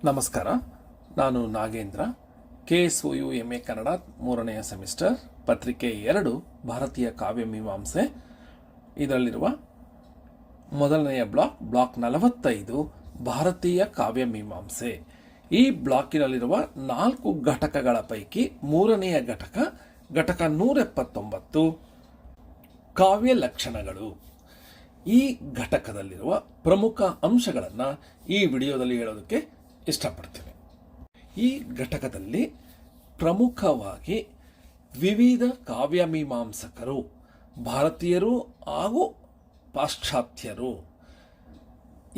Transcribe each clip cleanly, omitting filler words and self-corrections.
ನಮಸ್ಕಾರ. ನಾನು Nagendra, KSOU MA Kannada 3ನೇ ಸೆಮಿಸ್ಟರ್, ಪತ್ರಿಕೆ 2 ಭಾರತೀಯ ಕಾವ್ಯ ಮೀಮಾಂಸೆ. ಇದರಲ್ಲಿರುವ ಮೊದಲನೆಯ ಬ್ಲಾಕ್ 45 ಭಾರತೀಯ ಕಾವ್ಯ ಮೀಮಾಂಸೆ. ಈ ಬ್ಲಾಕಿನಲ್ಲಿರುವ 4 ಘಟಕಗಳ ಪೈಕಿ 3ನೆಯ ಘಟಕ 179 ಕಾವ್ಯ ಲಕ್ಷಣಗಳು. ಈ ಘಟಕದಲ್ಲಿರುವ ಪ್ರಮುಖ ಅಂಶಗಳನ್ನು ಈ ವಿಡಿಯೋದಲ್ಲಿ ಹೇಳೋದಕ್ಕೆ ಇಷ್ಟಪಡ್ತೀನಿ. ಈ ಘಟಕದಲ್ಲಿ ಪ್ರಮುಖವಾಗಿ ವಿವಿಧ ಕಾವ್ಯ ಮೀಮಾಂಸಕರು, ಭಾರತೀಯರು ಹಾಗೂ ಪಾಶ್ಚಾತ್ಯರು,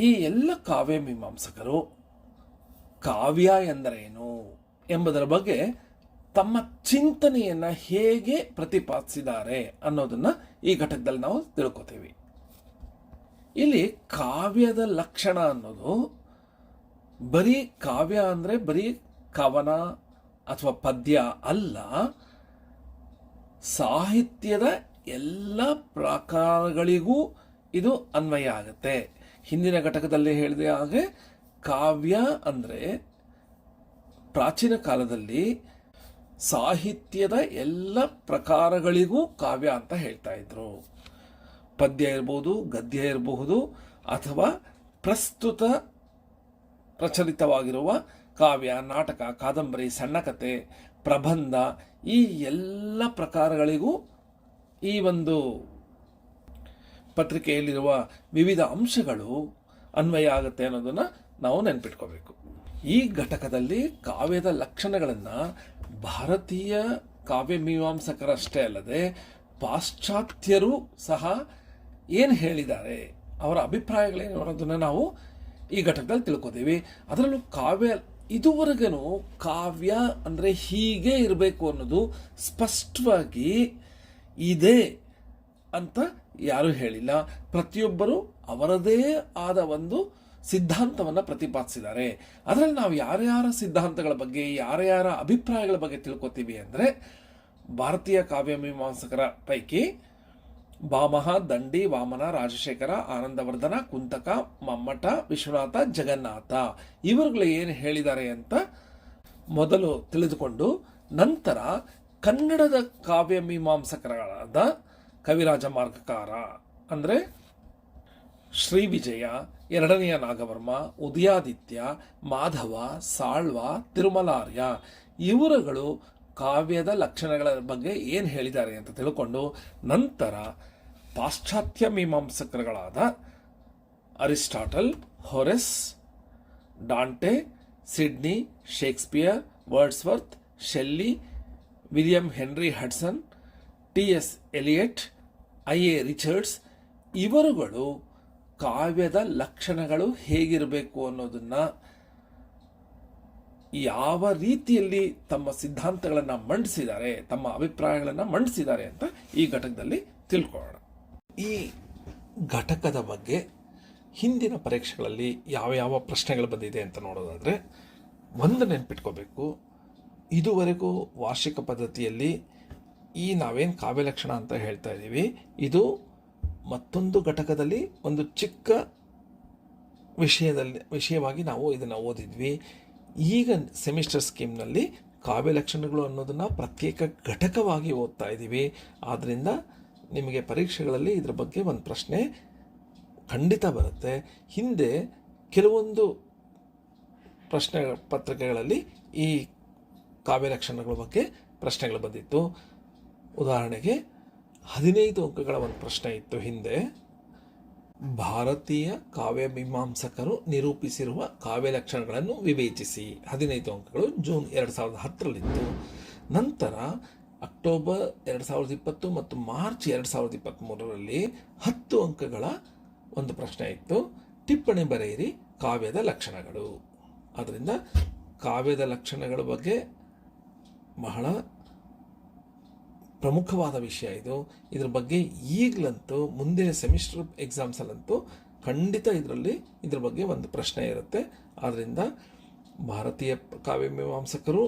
ಈ ಎಲ್ಲ ಕಾವ್ಯ ಮೀಮಾಂಸಕರು ಕಾವ್ಯ ಎಂದರೇನು ಎಂಬುದರ ಬಗ್ಗೆ ತಮ್ಮ ಚಿಂತನೆಯನ್ನು ಹೇಗೆ ಪ್ರತಿಪಾದಿಸಿದ್ದಾರೆ ಅನ್ನೋದನ್ನು ಈ ಘಟಕದಲ್ಲಿ ನಾವು ತಿಳ್ಕೊತೀವಿ. ಇಲ್ಲಿ ಕಾವ್ಯದ ಲಕ್ಷಣ ಅನ್ನೋದು ಬರೀ ಕಾವ್ಯ ಅಂದರೆ ಬರೀ ಕವನ ಅಥವಾ ಪದ್ಯ ಅಲ್ಲ, ಸಾಹಿತ್ಯದ ಎಲ್ಲ ಪ್ರಕಾರಗಳಿಗೂ ಇದು ಅನ್ವಯ ಆಗುತ್ತೆ. ಹಿಂದಿನ ಘಟಕದಲ್ಲಿ ಹೇಳಿದ ಹಾಗೆ ಕಾವ್ಯ ಅಂದರೆ ಪ್ರಾಚೀನ ಕಾಲದಲ್ಲಿ ಸಾಹಿತ್ಯದ ಎಲ್ಲ ಪ್ರಕಾರಗಳಿಗೂ ಕಾವ್ಯ ಅಂತ ಹೇಳ್ತಾ ಇದ್ರು. ಪದ್ಯ ಇರಬಹುದು, ಗದ್ಯ ಇರಬಹುದು, ಅಥವಾ ಪ್ರಸ್ತುತ ಪ್ರಚಲಿತವಾಗಿರುವ ಕಾವ್ಯ, ನಾಟಕ, ಕಾದಂಬರಿ, ಸಣ್ಣ ಕತೆ, ಪ್ರಬಂಧ, ಈ ಎಲ್ಲ ಪ್ರಕಾರಗಳಿಗೂ ಈ ಒಂದು ಪತ್ರಿಕೆಯಲ್ಲಿರುವ ವಿವಿಧ ಅಂಶಗಳು ಅನ್ವಯ ಆಗುತ್ತೆ ಅನ್ನೋದನ್ನು ನಾವು ನೆನಪಿಟ್ಕೋಬೇಕು. ಈ ಘಟಕದಲ್ಲಿ ಕಾವ್ಯದ ಲಕ್ಷಣಗಳನ್ನು ಭಾರತೀಯ ಕಾವ್ಯ ಮೀಮಾಂಸಕರಷ್ಟೇ ಅಲ್ಲದೆ ಪಾಶ್ಚಾತ್ಯರು ಸಹ ಏನು ಹೇಳಿದ್ದಾರೆ, ಅವರ ಅಭಿಪ್ರಾಯಗಳೇನು ಅನ್ನೋದನ್ನು ನಾವು ಈ ಘಟಕದಲ್ಲಿ ತಿಳ್ಕೊತೀವಿ. ಅದರಲ್ಲೂ ಕಾವ್ಯ, ಇದುವರೆಗೂ ಕಾವ್ಯ ಅಂದರೆ ಹೀಗೆ ಇರಬೇಕು ಅನ್ನೋದು ಸ್ಪಷ್ಟವಾಗಿ ಇದೆ ಅಂತ ಯಾರೂ ಹೇಳಿಲ್ಲ. ಪ್ರತಿಯೊಬ್ಬರು ಅವರದೇ ಆದ ಒಂದು ಸಿದ್ಧಾಂತವನ್ನು ಪ್ರತಿಪಾದಿಸಿದ್ದಾರೆ. ಅದರಲ್ಲಿ ನಾವು ಯಾರ್ಯಾರ ಸಿದ್ಧಾಂತಗಳ ಬಗ್ಗೆ, ಯಾರ್ಯಾರ ಅಭಿಪ್ರಾಯಗಳ ಬಗ್ಗೆ ತಿಳ್ಕೊತೀವಿ ಅಂದರೆ, ಭಾರತೀಯ ಕಾವ್ಯ ಮೀಮಾಂಸಕರ ಪೈಕಿ ಭಾಮಹ, ದಂಡಿ, ವಾಮನ, ರಾಜಶೇಖರ, ಆನಂದವರ್ಧನ, ಕುಂತಕ, ಮಮ್ಮಟ, ವಿಶ್ವನಾಥ, ಜಗನ್ನಾಥ ಇವರುಗಳು ಏನು ಹೇಳಿದ್ದಾರೆ ಅಂತ ಮೊದಲು ತಿಳಿದುಕೊಂಡು, ನಂತರ ಕನ್ನಡದ ಕಾವ್ಯ ಮೀಮಾಂಸಕರಾದ ಕವಿರಾಜ ಮಾರ್ಗಕಾರ ಅಂದರೆ ಶ್ರೀ ವಿಜಯ, ಎರಡನೆಯ ನಾಗವರ್ಮ, ಉದಯಾದಿತ್ಯ, ಮಾಧವ, ಸಾಳ್ವ, ತಿರುಮಲಾರ್ಯ ಇವರುಗಳು ಕಾವ್ಯದ ಲಕ್ಷಣಗಳ ಬಗ್ಗೆ ಏನು ಹೇಳಿದ್ದಾರೆ ಅಂತ ತಿಳ್ಕೊಂಡು, ನಂತರ ಪಾಶ್ಚಾತ್ಯ ಮೀಮಾಂಸಕರುಗಳಾದ Aristotle, Horace, Dante, Sidney, Shakespeare, Wordsworth, Shelley, William Henry Hudson, TS Eliot, IA Richards ಇವರುಗಳು ಕಾವ್ಯದ ಲಕ್ಷಣಗಳು ಹೇಗಿರಬೇಕು ಅನ್ನೋದನ್ನು ಯಾವ ರೀತಿಯಲ್ಲಿ ತಮ್ಮ ಸಿದ್ಧಾಂತಗಳನ್ನು ಮಂಡಿಸಿದ್ದಾರೆ, ತಮ್ಮ ಅಭಿಪ್ರಾಯಗಳನ್ನು ಮಂಡಿಸಿದ್ದಾರೆ ಅಂತ ಈ ಘಟಕದಲ್ಲಿ ತಿಳ್ಕೊಳ್ಳೋಣ. ಈ ಘಟಕದ ಬಗ್ಗೆ ಹಿಂದಿನ ಪರೀಕ್ಷೆಗಳಲ್ಲಿ ಯಾವ ಪ್ರಶ್ನೆಗಳು ಬಂದಿದೆ ಅಂತ ನೋಡೋದಾದರೆ, ಒಂದು ನೆನಪಿಟ್ಕೋಬೇಕು, ಇದುವರೆಗೂ ವಾರ್ಷಿಕ ಪದ್ಧತಿಯಲ್ಲಿ ಈ ನಾವೇನು ಕಾವ್ಯ ಲಕ್ಷಣ ಅಂತ ಹೇಳ್ತಾ ಇದ್ದೀವಿ, ಇದು ಮತ್ತೊಂದು ಘಟಕದಲ್ಲಿ ಒಂದು ಚಿಕ್ಕ ವಿಷಯವಾಗಿ ನಾವು ಇದನ್ನು ಓದಿದ್ವಿ. ಈಗ ಸೆಮಿಸ್ಟರ್ ಸ್ಕೀಮ್ನಲ್ಲಿ ಕಾವ್ಯ ಲಕ್ಷಣಗಳು ಅನ್ನೋದನ್ನು ಪ್ರತ್ಯೇಕ ಘಟಕವಾಗಿ ಓದ್ತಾ ಇದ್ದೀವಿ. ಆದ್ದರಿಂದ ನಿಮಗೆ ಪರೀಕ್ಷೆಗಳಲ್ಲಿ ಇದರ ಬಗ್ಗೆ ಒಂದು ಪ್ರಶ್ನೆ ಖಂಡಿತ ಬರುತ್ತೆ. ಹಿಂದೆ ಕೆಲವೊಂದು ಪ್ರಶ್ನೆ ಪತ್ರಿಕೆಗಳಲ್ಲಿ ಈ ಕಾವ್ಯ ಲಕ್ಷಣಗಳ ಬಗ್ಗೆ ಪ್ರಶ್ನೆಗಳು ಬಂದಿತ್ತು. ಉದಾಹರಣೆಗೆ 15 ಅಂಕಗಳ ಒಂದು ಪ್ರಶ್ನೆ ಇತ್ತು ಹಿಂದೆ. ಭಾರತೀಯ ಕಾವ್ಯ ಮೀಮಾಂಸಕರು ನಿರೂಪಿಸಿರುವ ಕಾವ್ಯ ಲಕ್ಷಣಗಳನ್ನು ವಿವೇಚಿಸಿ. 15 ಅಂಕಗಳು ಜೂನ್ 2010ರಲ್ಲಿತ್ತು. ನಂತರ ಅಕ್ಟೋಬರ್ 2020 ಮತ್ತು ಮಾರ್ಚ್ 2023ರಲ್ಲಿ 10 ಅಂಕಗಳ ಒಂದು ಪ್ರಶ್ನೆ ಇತ್ತು. ಟಿಪ್ಪಣಿ ಬರೆಯಿರಿ ಕಾವ್ಯದ ಲಕ್ಷಣಗಳು. ಆದ್ದರಿಂದ ಕಾವ್ಯದ ಲಕ್ಷಣಗಳ ಬಗ್ಗೆ ಬಹಳ ಪ್ರಮುಖವಾದ ವಿಷಯ ಇದು. ಇದ್ರ ಬಗ್ಗೆ ಈಗಲಂತೂ ಮುಂದಿನ ಸೆಮಿಸ್ಟರ್ ಎಕ್ಸಾಮ್ಸಲ್ಲಂತೂ ಖಂಡಿತ ಇದ್ರ ಬಗ್ಗೆ ಒಂದು ಪ್ರಶ್ನೆ ಇರುತ್ತೆ. ಆದ್ದರಿಂದ ಭಾರತೀಯ ಕಾವ್ಯ ಮೀಮಾಂಸಕರು,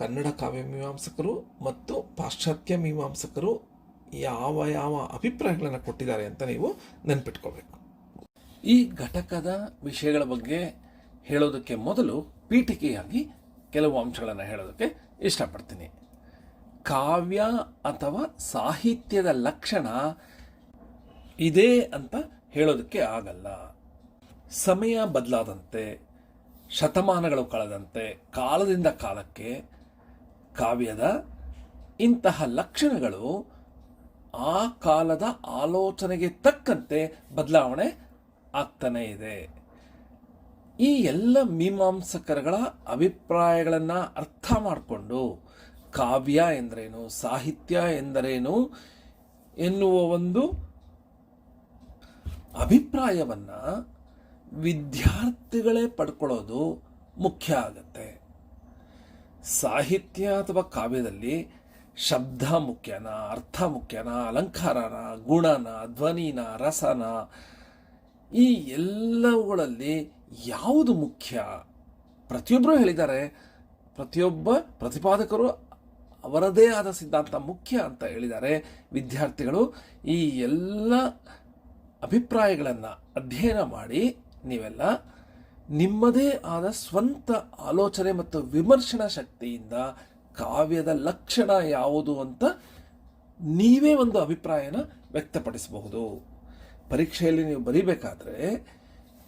ಕನ್ನಡ ಕಾವ್ಯ ಮೀಮಾಂಸಕರು ಮತ್ತು ಪಾಶ್ಚಾತ್ಯ ಮೀಮಾಂಸಕರು ಯಾವ ಅಭಿಪ್ರಾಯಗಳನ್ನು ಕೊಟ್ಟಿದ್ದಾರೆ ಅಂತ ನೀವು ನೆನಪಿಟ್ಕೋಬೇಕು. ಈ ಘಟಕದ ವಿಷಯಗಳ ಬಗ್ಗೆ ಹೇಳೋದಕ್ಕೆ ಮೊದಲು ಪೀಠಿಕೆಯಾಗಿ ಕೆಲವು ಅಂಶಗಳನ್ನು ಹೇಳೋದಕ್ಕೆ ಇಷ್ಟಪಡ್ತೀನಿ. ಕಾವ್ಯ ಅಥವಾ ಸಾಹಿತ್ಯದ ಲಕ್ಷಣ ಇದೆ ಅಂತ ಹೇಳೋದಕ್ಕೆ ಆಗಲ್ಲ. ಸಮಯ ಬದಲಾದಂತೆ, ಶತಮಾನಗಳು ಕಳೆದಂತೆ, ಕಾಲದಿಂದ ಕಾಲಕ್ಕೆ ಕಾವ್ಯದ ಇಂತಹ ಲಕ್ಷಣಗಳು ಆ ಕಾಲದ ಆಲೋಚನೆಗೆ ತಕ್ಕಂತೆ ಬದಲಾವಣೆ ಆಗ್ತಾನೇ ಇದೆ. ಈ ಎಲ್ಲ ಮೀಮಾಂಸಕರುಗಳ ಅಭಿಪ್ರಾಯಗಳನ್ನು ಅರ್ಥ ಮಾಡಿಕೊಂಡು ಕಾವ್ಯ ಎಂದರೇನು, ಸಾಹಿತ್ಯ ಎಂದರೇನು ಎನ್ನುವ ಒಂದು ಅಭಿಪ್ರಾಯವನ್ನು ವಿದ್ಯಾರ್ಥಿಗಳೇ ಪಡ್ಕೊಳ್ಳೋದು ಮುಖ್ಯ ಆಗುತ್ತೆ. ಸಾಹಿತ್ಯ ಅಥವಾ ಕಾವ್ಯದಲ್ಲಿ ಶಬ್ದ ಮುಖ್ಯನಾ, ಅರ್ಥ ಮುಖ್ಯನಾ, ಅಲಂಕಾರನ, ಗುಣನ, ಧ್ವನಿನ, ರಸನ, ಈ ಎಲ್ಲವುಗಳಲ್ಲಿ ಯಾವುದು ಮುಖ್ಯ? ಪ್ರತಿಯೊಬ್ಬರು ಹೇಳಿದ್ದಾರೆ, ಪ್ರತಿಯೊಬ್ಬ ಪ್ರತಿಪಾದಕರು ಅವರದೇ ಆದ ಸಿದ್ಧಾಂತ ಮುಖ್ಯ ಅಂತ ಹೇಳಿದ್ದಾರೆ. ವಿದ್ಯಾರ್ಥಿಗಳು ಈ ಎಲ್ಲ ಅಭಿಪ್ರಾಯಗಳನ್ನು ಅಧ್ಯಯನ ಮಾಡಿ ನೀವೆಲ್ಲ ನಿಮ್ಮದೇ ಆದ ಸ್ವಂತ ಆಲೋಚನೆ ಮತ್ತು ವಿಮರ್ಶನಾ ಶಕ್ತಿಯಿಂದ ಕಾವ್ಯದ ಲಕ್ಷಣ ಯಾವುದು ಅಂತ ನೀವೇ ಒಂದು ಅಭಿಪ್ರಾಯನ ವ್ಯಕ್ತಪಡಿಸಬಹುದು. ಪರೀಕ್ಷೆಯಲ್ಲಿ ನೀವು ಬರೀಬೇಕಾದ್ರೆ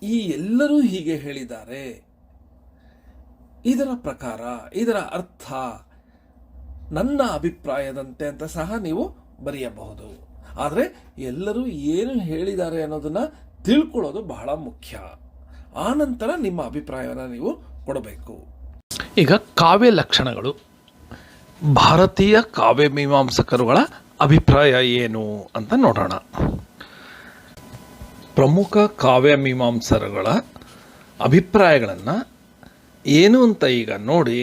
ಈ ಎಲ್ಲರೂ ಹೀಗೆ ಹೇಳಿದ್ದಾರೆ, ಇದರ ಪ್ರಕಾರ, ಇದರ ಅರ್ಥ ನನ್ನ ಅಭಿಪ್ರಾಯದಂತೆ ಅಂತ ಸಹ ನೀವು ಬರೆಯಬಹುದು. ಆದರೆ ಎಲ್ಲರೂ ಏನು ಹೇಳಿದ್ದಾರೆ ಅನ್ನೋದನ್ನು ತಿಳ್ಕೊಳ್ಳೋದು ಬಹಳ ಮುಖ್ಯ. ಆ ನಂತರ ನಿಮ್ಮ ಅಭಿಪ್ರಾಯವನ್ನು ನೀವು ಕೊಡಬೇಕು. ಈಗ ಕಾವ್ಯ ಲಕ್ಷಣಗಳು, ಭಾರತೀಯ ಕಾವ್ಯ ಮೀಮಾಂಸಕರುಗಳ ಅಭಿಪ್ರಾಯ ಏನು ಅಂತ ನೋಡೋಣ. ಪ್ರಮುಖ ಕಾವ್ಯ ಮೀಮಾಂಸಕರುಗಳ ಅಭಿಪ್ರಾಯಗಳನ್ನು ಏನು ಅಂತ ಈಗ ನೋಡಿ,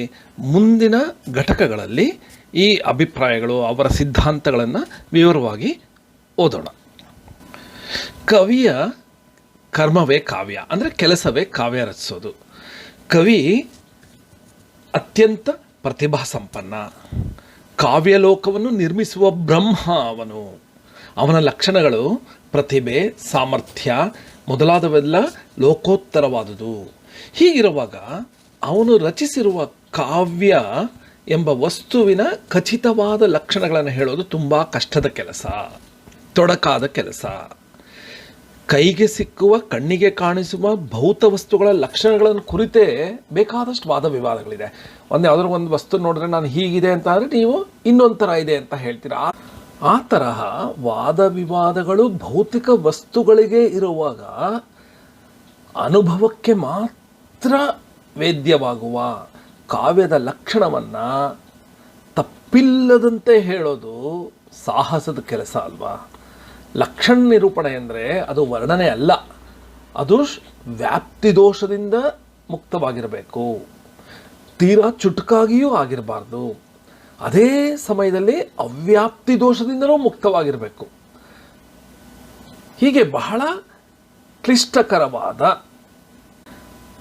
ಮುಂದಿನ ಘಟಕಗಳಲ್ಲಿ ಈ ಅಭಿಪ್ರಾಯಗಳು, ಅವರ ಸಿದ್ಧಾಂತಗಳನ್ನು ವಿವರವಾಗಿ ಓದೋಣ. ಕವಿಯ ಕರ್ಮವೇ ಕಾವ್ಯ, ಅಂದರೆ ಕೆಲಸವೇ ಕಾವ್ಯ ರಚಿಸೋದು. ಕವಿ ಅತ್ಯಂತ ಪ್ರತಿಭಾ ಸಂಪನ್ನ, ಕಾವ್ಯಲೋಕವನ್ನು ನಿರ್ಮಿಸುವ ಬ್ರಹ್ಮ ಅವನು. ಅವನ ಲಕ್ಷಣಗಳು ಪ್ರತಿಭೆ, ಸಾಮರ್ಥ್ಯ ಮೊದಲಾದವೆಲ್ಲ ಲೋಕೋತ್ತರವಾದುದು. ಹೀಗಿರುವಾಗ ಅವನು ರಚಿಸಿರುವ ಕಾವ್ಯ ಎಂಬ ವಸ್ತುವಿನ ಖಚಿತವಾದ ಲಕ್ಷಣಗಳನ್ನು ಹೇಳೋದು ತುಂಬ ಕಷ್ಟದ ಕೆಲಸ, ತೊಡಕಾದ ಕೆಲಸ. ಕೈಗೆ ಸಿಕ್ಕುವ, ಕಣ್ಣಿಗೆ ಕಾಣಿಸುವ ಭೌತ ವಸ್ತುಗಳ ಲಕ್ಷಣಗಳನ್ನು ಕುರಿತೇ ಬೇಕಾದಷ್ಟು ವಾದ ವಿವಾದಗಳಿದೆ. ಯಾವುದಾದ್ರು ಒಂದು ವಸ್ತು ನೋಡಿದ್ರೆ ನಾನು ಹೀಗಿದೆ ಅಂತ ಅಂದರೆ ನೀವು ಇನ್ನೊಂದು ಥರ ಇದೆ ಅಂತ ಹೇಳ್ತೀರಾ. ಆ ತರಹ ವಾದ ವಿವಾದಗಳು ಭೌತಿಕ ವಸ್ತುಗಳಿಗೆ ಇರುವಾಗ ಅನುಭವಕ್ಕೆ ಮಾತ್ರ ವೇದ್ಯವಾಗುವ ಕಾವ್ಯದ ಲಕ್ಷಣವನ್ನು ತಪ್ಪಿಲ್ಲದಂತೆ ಹೇಳೋದು ಸಾಹಸದ ಕೆಲಸ ಅಲ್ವಾ. ಲಕ್ಷಣ ನಿರೂಪಣೆ ಅಂದರೆ ಅದು ವರ್ಣನೆ ಅಲ್ಲ, ಅದು ವ್ಯಾಪ್ತಿ ದೋಷದಿಂದ ಮುಕ್ತವಾಗಿರಬೇಕು, ತೀರಾ ಚುಟುಕಾಗಿಯೂ ಆಗಿರಬಾರ್ದು. ಅದೇ ಸಮಯದಲ್ಲಿ ಅವ್ಯಾಪ್ತಿ ದೋಷದಿಂದಲೂ ಮುಕ್ತವಾಗಿರಬೇಕು. ಹೀಗೆ ಬಹಳ ಕ್ಲಿಷ್ಟಕರವಾದ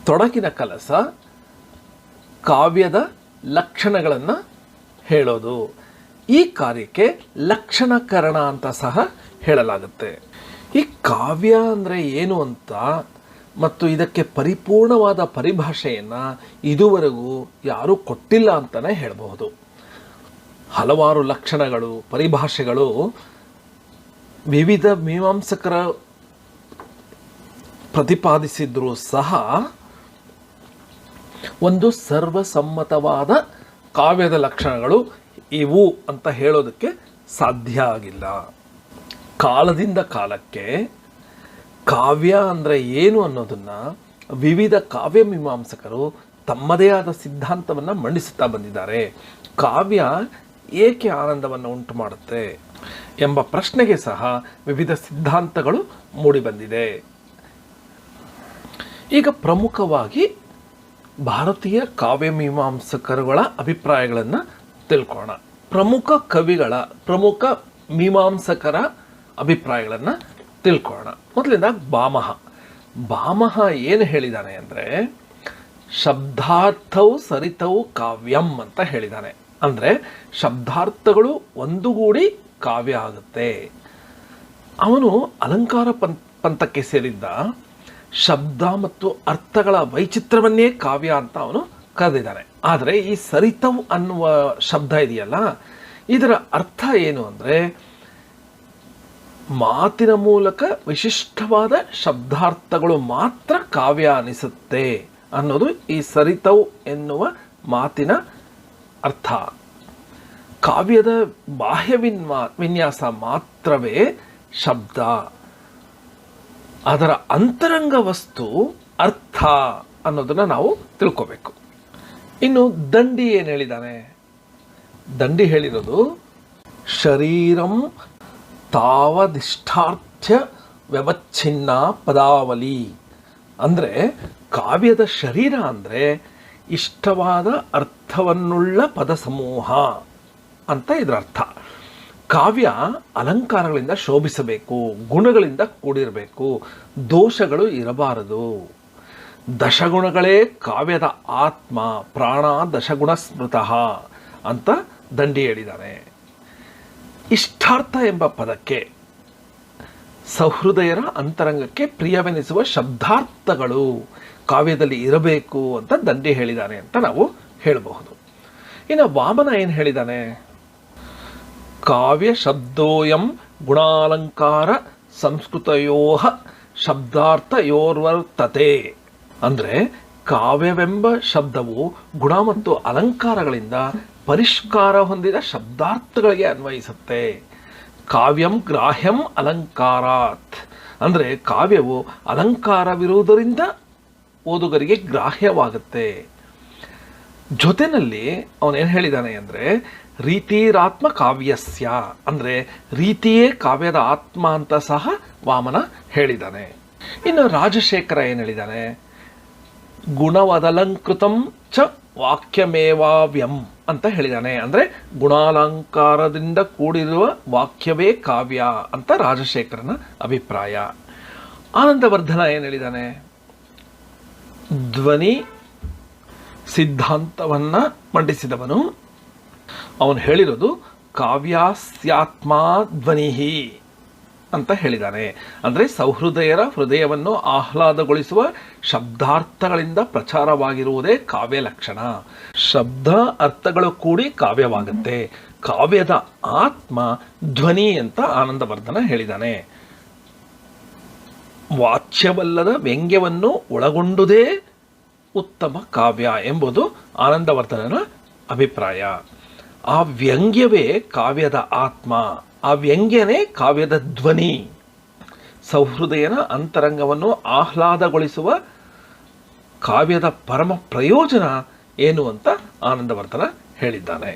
ತೊಡಕಿನ ಕೆಲಸ ಕಾವ್ಯದ ಲಕ್ಷಣಗಳನ್ನು ಹೇಳೋದು. ಈ ಕಾರ್ಯಕ್ಕೆ ಲಕ್ಷಣಕರಣ ಅಂತ ಸಹ ಹೇಳಲಾಗುತ್ತೆ. ಈ ಕಾವ್ಯ ಅಂದರೆ ಏನು ಅಂತ ಮತ್ತು ಇದಕ್ಕೆ ಪರಿಪೂರ್ಣವಾದ ಪರಿಭಾಷೆಯನ್ನು ಇದುವರೆಗೂ ಯಾರೂ ಕೊಟ್ಟಿಲ್ಲ ಅಂತಲೇ ಹೇಳಬಹುದು. ಹಲವಾರು ಲಕ್ಷಣಗಳು, ಪರಿಭಾಷೆಗಳು ವಿವಿಧ ಮೀಮಾಂಸಕರ ಪ್ರತಿಪಾದಿಸಿದ್ರೂ ಸಹ ಒಂದು ಸರ್ವಸಮ್ಮತವಾದ ಕಾವ್ಯದ ಲಕ್ಷಣಗಳು ಇವು ಅಂತ ಹೇಳೋದಕ್ಕೆ ಸಾಧ್ಯ ಆಗಿಲ್ಲ. ಕಾಲದಿಂದ ಕಾಲಕ್ಕೆ ಕಾವ್ಯ ಅಂದರೆ ಏನು ಅನ್ನೋದನ್ನು ವಿವಿಧ ಕಾವ್ಯ ಮೀಮಾಂಸಕರು ತಮ್ಮದೇ ಆದ ಸಿದ್ಧಾಂತವನ್ನು ಮಂಡಿಸುತ್ತಾ ಬಂದಿದ್ದಾರೆ. ಕಾವ್ಯ ಏಕೆ ಆನಂದವನ್ನು ಉಂಟು ಮಾಡುತ್ತೆ ಎಂಬ ಪ್ರಶ್ನೆಗೆ ಸಹ ವಿವಿಧ ಸಿದ್ಧಾಂತಗಳು ಮೂಡಿಬಂದಿದೆ. ಈಗ ಪ್ರಮುಖವಾಗಿ ಭಾರತೀಯ ಕಾವ್ಯ ಮೀಮಾಂಸಕರುಗಳ ಅಭಿಪ್ರಾಯಗಳನ್ನು ತಿಳ್ಕೊಳ್ಳೋಣ. ಪ್ರಮುಖ ಕವಿಗಳ, ಪ್ರಮುಖ ಮೀಮಾಂಸಕರ ಅಭಿಪ್ರಾಯಗಳನ್ನು ತಿಳ್ಕೊಳ್ಳೋಣ. ಮೊದಲಿಂದ ಭಾಮಹ ಏನು ಹೇಳಿದ್ದಾನೆ ಅಂದರೆ, ಶಬ್ದಾರ್ಥವು ಸರಿತವು ಕಾವ್ಯಂ ಅಂತ ಹೇಳಿದ್ದಾನೆ. ಅಂದರೆ ಶಬ್ದಾರ್ಥಗಳು ಒಂದುಗೂಡಿ ಕಾವ್ಯ ಆಗುತ್ತೆ. ಅವನು ಅಲಂಕಾರ ಪಂಥಕ್ಕೆ ಸೇರಿದ್ದ. ಶಬ್ದ ಮತ್ತು ಅರ್ಥಗಳ ವೈಚಿತ್ರ್ಯವನ್ನೇ ಕಾವ್ಯ ಅಂತ ಅವನು ಕರೆದಿದ್ದಾನೆ. ಆದರೆ ಈ ಸರಿತವು ಅನ್ನುವ ಶಬ್ದ ಇದೆಯಲ್ಲ, ಇದರ ಅರ್ಥ ಏನು ಅಂದರೆ ಮಾತಿನ ಮೂಲಕ ವಿಶಿಷ್ಟವಾದ ಶಬ್ದಾರ್ಥಗಳು ಮಾತ್ರ ಕಾವ್ಯ ಅನಿಸುತ್ತೆ ಅನ್ನೋದು ಈ ಸರಿತವು ಎನ್ನುವ ಮಾತಿನ ಅರ್ಥ. ಕಾವ್ಯದ ಬಾಹ್ಯ ವಿನ್ಯಾಸ ಮಾತ್ರವೇ ಶಬ್ದ, ಅದರ ಅಂತರಂಗ ವಸ್ತು ಅರ್ಥ ಅನ್ನೋದನ್ನು ನಾವು ತಿಳ್ಕೋಬೇಕು. ಇನ್ನು ದಂಡಿ ಏನು ಹೇಳಿದ್ದಾನೆ? ದಂಡಿ ಹೇಳಿರೋದು ಶರೀರಂ ತಾವದಿಷ್ಟಾರ್ಥ್ಯ ವ್ಯವಚ್ಛಿನ್ನ ಪದಾವಲಿ. ಅಂದರೆ ಕಾವ್ಯದ ಶರೀರ ಅಂದರೆ ಇಷ್ಟವಾದ ಅರ್ಥವನ್ನುಳ್ಳ ಪದ ಸಮೂಹ ಅಂತ ಇದರ ಅರ್ಥ. ಕಾವ್ಯ ಅಲಂಕಾರಗಳಿಂದ ಶೋಭಿಸಬೇಕು, ಗುಣಗಳಿಂದ ಕೂಡಿರಬೇಕು, ದೋಷಗಳು ಇರಬಾರದು. ದಶಗುಣಗಳೇ ಕಾವ್ಯದ ಆತ್ಮ, ಪ್ರಾಣ ದಶಗುಣ ಸ್ಮೃತಃ ಅಂತ ದಂಡಿ ಹೇಳಿದ್ದಾನೆ. ಇಷ್ಟಾರ್ಥ ಎಂಬ ಪದಕ್ಕೆ ಸಹೃದಯರ ಅಂತರಂಗಕ್ಕೆ ಪ್ರಿಯವೆನಿಸುವ ಶಬ್ದಾರ್ಥಗಳು ಕಾವ್ಯದಲ್ಲಿ ಇರಬೇಕು ಅಂತ ದಂಡಿ ಹೇಳಿದ್ದಾನೆ ಅಂತ ನಾವು ಹೇಳಬಹುದು. ಇನ್ನು ವಾಮನ ಏನು ಹೇಳಿದ್ದಾನೆ? ಕಾವ್ಯ ಶಬ್ದೋಯಂ ಗುಣಾಲಂಕಾರ ಸಂಸ್ಕೃತಯೋ ಶಬ್ದಾರ್ಥಯೋರ್ವರ್ತತೆ. ಅಂದರೆ ಕಾವ್ಯವೆಂಬ ಶಬ್ದವು ಗುಣ ಮತ್ತು ಅಲಂಕಾರಗಳಿಂದ ಪರಿಷ್ಕಾರ ಹೊಂದಿದ ಶಬ್ದಾರ್ಥಗಳಿಗೆ ಅನ್ವಯಿಸುತ್ತೆ. ಕಾವ್ಯಂ ಗ್ರಾಹ್ಯಂ ಅಲಂಕಾರಾತ್. ಅಂದರೆ ಕಾವ್ಯವು ಅಲಂಕಾರವಿರುವುದರಿಂದ ಓದುಗರಿಗೆ ಗ್ರಾಹ್ಯವಾಗುತ್ತೆ. ಜೊತೆಯಲ್ಲಿ ಅವನೇನು ಹೇಳಿದ್ದಾನೆ ಅಂದರೆ ರೀತಿರಾತ್ಮ ಕಾವ್ಯಸ್ಯ, ಅಂದರೆ ರೀತಿಯೇ ಕಾವ್ಯದ ಆತ್ಮ ಅಂತ ಸಹ ವಾಮನ ಹೇಳಿದ್ದಾನೆ. ಇನ್ನು ರಾಜಶೇಖರ ಏನು ಹೇಳಿದ್ದಾನೆ? ಗುಣವದಲಂಕೃತಂ ಚ ವಾಕ್ಯಮೇವಾವ್ಯಂ ಅಂತ ಹೇಳಿದ್ದಾನೆ. ಅಂದರೆ ಗುಣಾಲಂಕಾರದಿಂದ ಕೂಡಿರುವ ವಾಕ್ಯವೇ ಕಾವ್ಯ ಅಂತ ರಾಜಶೇಖರನ ಅಭಿಪ್ರಾಯ. ಆನಂದವರ್ಧನ ಏನು ಹೇಳಿದ್ದಾನೆ? ಧ್ವನಿ ಸಿದ್ಧಾಂತವನ್ನು ಮಂಡಿಸಿದವನು. ಅವನು ಹೇಳಿರೋದು ಕಾವ್ಯಾಸ್ಯಾತ್ಮ ಧ್ವನಿಹಿ ಅಂತ ಹೇಳಿದ್ದಾನೆ. ಅಂದರೆ ಸಹೃದಯರ ಹೃದಯವನ್ನು ಆಹ್ಲಾದಗೊಳಿಸುವ ಶಬ್ದಾರ್ಥಗಳಿಂದ ಪ್ರಚಾರವಾಗಿರುವುದೇ ಕಾವ್ಯ ಲಕ್ಷಣ. ಶಬ್ದ ಅರ್ಥಗಳು ಕೂಡಿ ಕಾವ್ಯವಾಗುತ್ತೆ. ಕಾವ್ಯದ ಆತ್ಮ ಧ್ವನಿ ಅಂತ ಆನಂದವರ್ಧನ ಹೇಳಿದ್ದಾನೆ. ವಾಚ್ಯವಲ್ಲದ ವ್ಯಂಗ್ಯವನ್ನು ಒಳಗೊಂಡುದೇ ಉತ್ತಮ ಕಾವ್ಯ ಎಂಬುದು ಆನಂದವರ್ಧನನ ಅಭಿಪ್ರಾಯ. ಆ ವ್ಯಂಗ್ಯವೇ ಕಾವ್ಯದ ಆತ್ಮ, ಆ ವ್ಯಂಗ್ಯನೇ ಕಾವ್ಯದ ಧ್ವನಿ. ಸಹೃದಯನ ಅಂತರಂಗವನ್ನು ಆಹ್ಲಾದಗೊಳಿಸುವ ಕಾವ್ಯದ ಪರಮ ಪ್ರಯೋಜನ ಏನು ಅಂತ ಆನಂದವರ್ಧನ ಹೇಳಿದ್ದಾನೆ.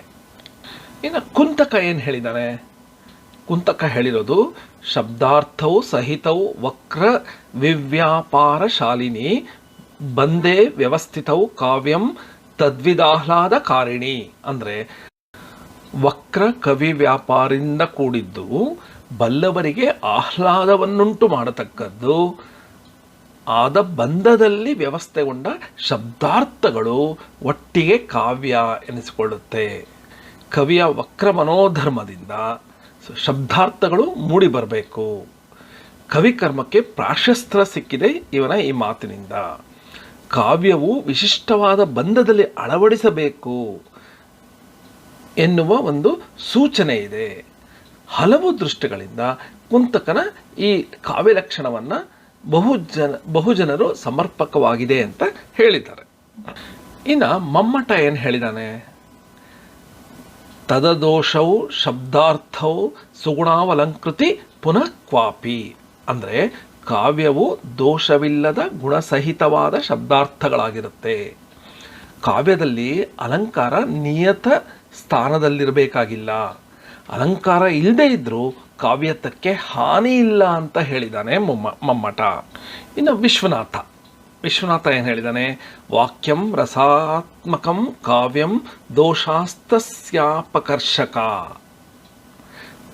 ಇನ್ನು ಕುಂತಕ ಏನು ಹೇಳಿದ್ದಾನೆ? ಕುಂತಕ ಹೇಳಿರೋದು ಶಬ್ದಾರ್ಥವು ಸಹಿತವು ವಕ್ರ ವಿವ್ಯಾಪಾರ ಶಾಲಿನಿ ಬಂದೇ ವ್ಯವಸ್ಥಿತವು ಕಾವ್ಯಂ ತದ್ವಿದಾಹ್ಲಾದ ಕಾರಿಣಿ. ಅಂದರೆ ವಕ್ರ ಕವಿ ವ್ಯಾಪಾರದಿಂದ ಕೂಡಿದ್ದು, ಬಲ್ಲವರಿಗೆ ಆಹ್ಲಾದವನ್ನುಂಟು ಮಾಡತಕ್ಕದ್ದು, ಆದ ಬಂಧದಲ್ಲಿ ವ್ಯವಸ್ಥೆಗೊಂಡ ಶಬ್ದಾರ್ಥಗಳು ಒಟ್ಟಿಗೆ ಕಾವ್ಯ ಎನಿಸಿಕೊಳ್ಳುತ್ತೆ. ಕವಿಯ ವಕ್ರ ಮನೋಧರ್ಮದಿಂದ ಶಬ್ದಾರ್ಥಗಳು ಮೂಡಿ ಬರಬೇಕು. ಕವಿಕರ್ಮಕ್ಕೆ ಪ್ರಾಶಸ್ತ್ಯ ಸಿಕ್ಕಿದೆ ಇವನ ಈ ಮಾತಿನಿಂದ. ಕಾವ್ಯವು ವಿಶಿಷ್ಟವಾದ ಬಂಧದಲ್ಲಿ ಅಳವಡಿಸಬೇಕು ಎನ್ನುವ ಒಂದು ಸೂಚನೆ ಇದೆ. ಹಲವು ದೃಷ್ಟಿಗಳಿಂದ ಕುಂತಕನ ಈ ಕಾವ್ಯ ಲಕ್ಷಣವನ್ನು ಬಹುಜನರು ಸಮರ್ಪಕವಾಗಿದೆ ಅಂತ ಹೇಳಿದ್ದಾರೆ. ಇನ್ನು ಮಮ್ಮಟ ಏನು ಹೇಳಿದ್ದಾನೆ? ತದದೋಷವು ಶಬ್ದಾರ್ಥವು ಸುಗುಣಾವಲಂಕೃತಿ ಪುನಃ ಕ್ವಾಪಿ. ಅಂದರೆ ಕಾವ್ಯವು ದೋಷವಿಲ್ಲದ ಗುಣಸಹಿತವಾದ ಶಬ್ದಾರ್ಥಗಳಾಗಿರುತ್ತೆ. ಕಾವ್ಯದಲ್ಲಿ ಅಲಂಕಾರ ನಿಯತ ಸ್ಥಾನದಲ್ಲಿರಬೇಕಾಗಿಲ್ಲ. ಅಲಂಕಾರ ಇಲ್ಲದೆ ಇದ್ದರೂ ಕಾವ್ಯತಕ್ಕೆ ಹಾನಿ ಇಲ್ಲ ಅಂತ ಹೇಳಿದ್ದಾನೆ ಮಮ್ಮಟ. ಇನ್ನು ವಿಶ್ವನಾಥ ಏನು ಹೇಳಿದ್ದಾನೆ? ವಾಕ್ಯಂ ರಸಾತ್ಮಕಂ ಕಾವ್ಯಂ ದೋಷಾಸ್ತಸ್ಯಾಪಕರ್ಷಕ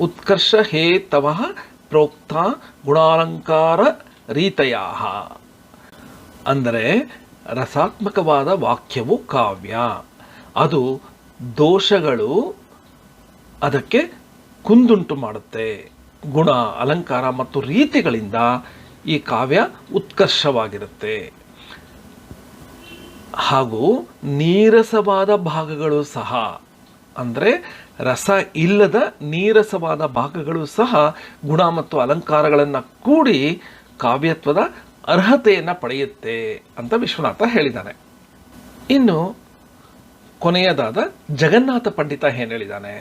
ಉತ್ಕರ್ಷ ಹೇತವಃ ಪ್ರೋಕ್ತ ಗುಣಾಲಂಕಾರ ರೀತಯ. ಅಂದರೆ ರಸಾತ್ಮಕವಾದ ವಾಕ್ಯವು ಕಾವ್ಯ, ಅದು ದೋಷಗಳು ಅದಕ್ಕೆ ಕುಂದುಂಟು ಮಾಡುತ್ತೆ. ಗುಣ ಅಲಂಕಾರ ಮತ್ತು ರೀತಿಗಳಿಂದ ಈ ಕಾವ್ಯ ಉತ್ಕರ್ಷವಾಗಿರುತ್ತೆ. ಹಾಗೂ ನೀರಸವಾದ ಭಾಗಗಳು ಸಹ, ಅಂದರೆ ರಸ ಇಲ್ಲದ ನೀರಸವಾದ ಭಾಗಗಳು ಸಹ ಗುಣ ಮತ್ತು ಅಲಂಕಾರಗಳನ್ನು ಕೂಡಿ ಕಾವ್ಯತ್ವದ ಅರ್ಹತೆಯನ್ನು ಪಡೆಯುತ್ತೆ ಅಂತ ವಿಶ್ವನಾಥ ಹೇಳಿದ್ದಾನೆ. ಇನ್ನು ಕೊನೆಯದಾದ ಜಗನ್ನಾಥ ಪಂಡಿತ ಏನು ಹೇಳಿದ್ದಾನೆ?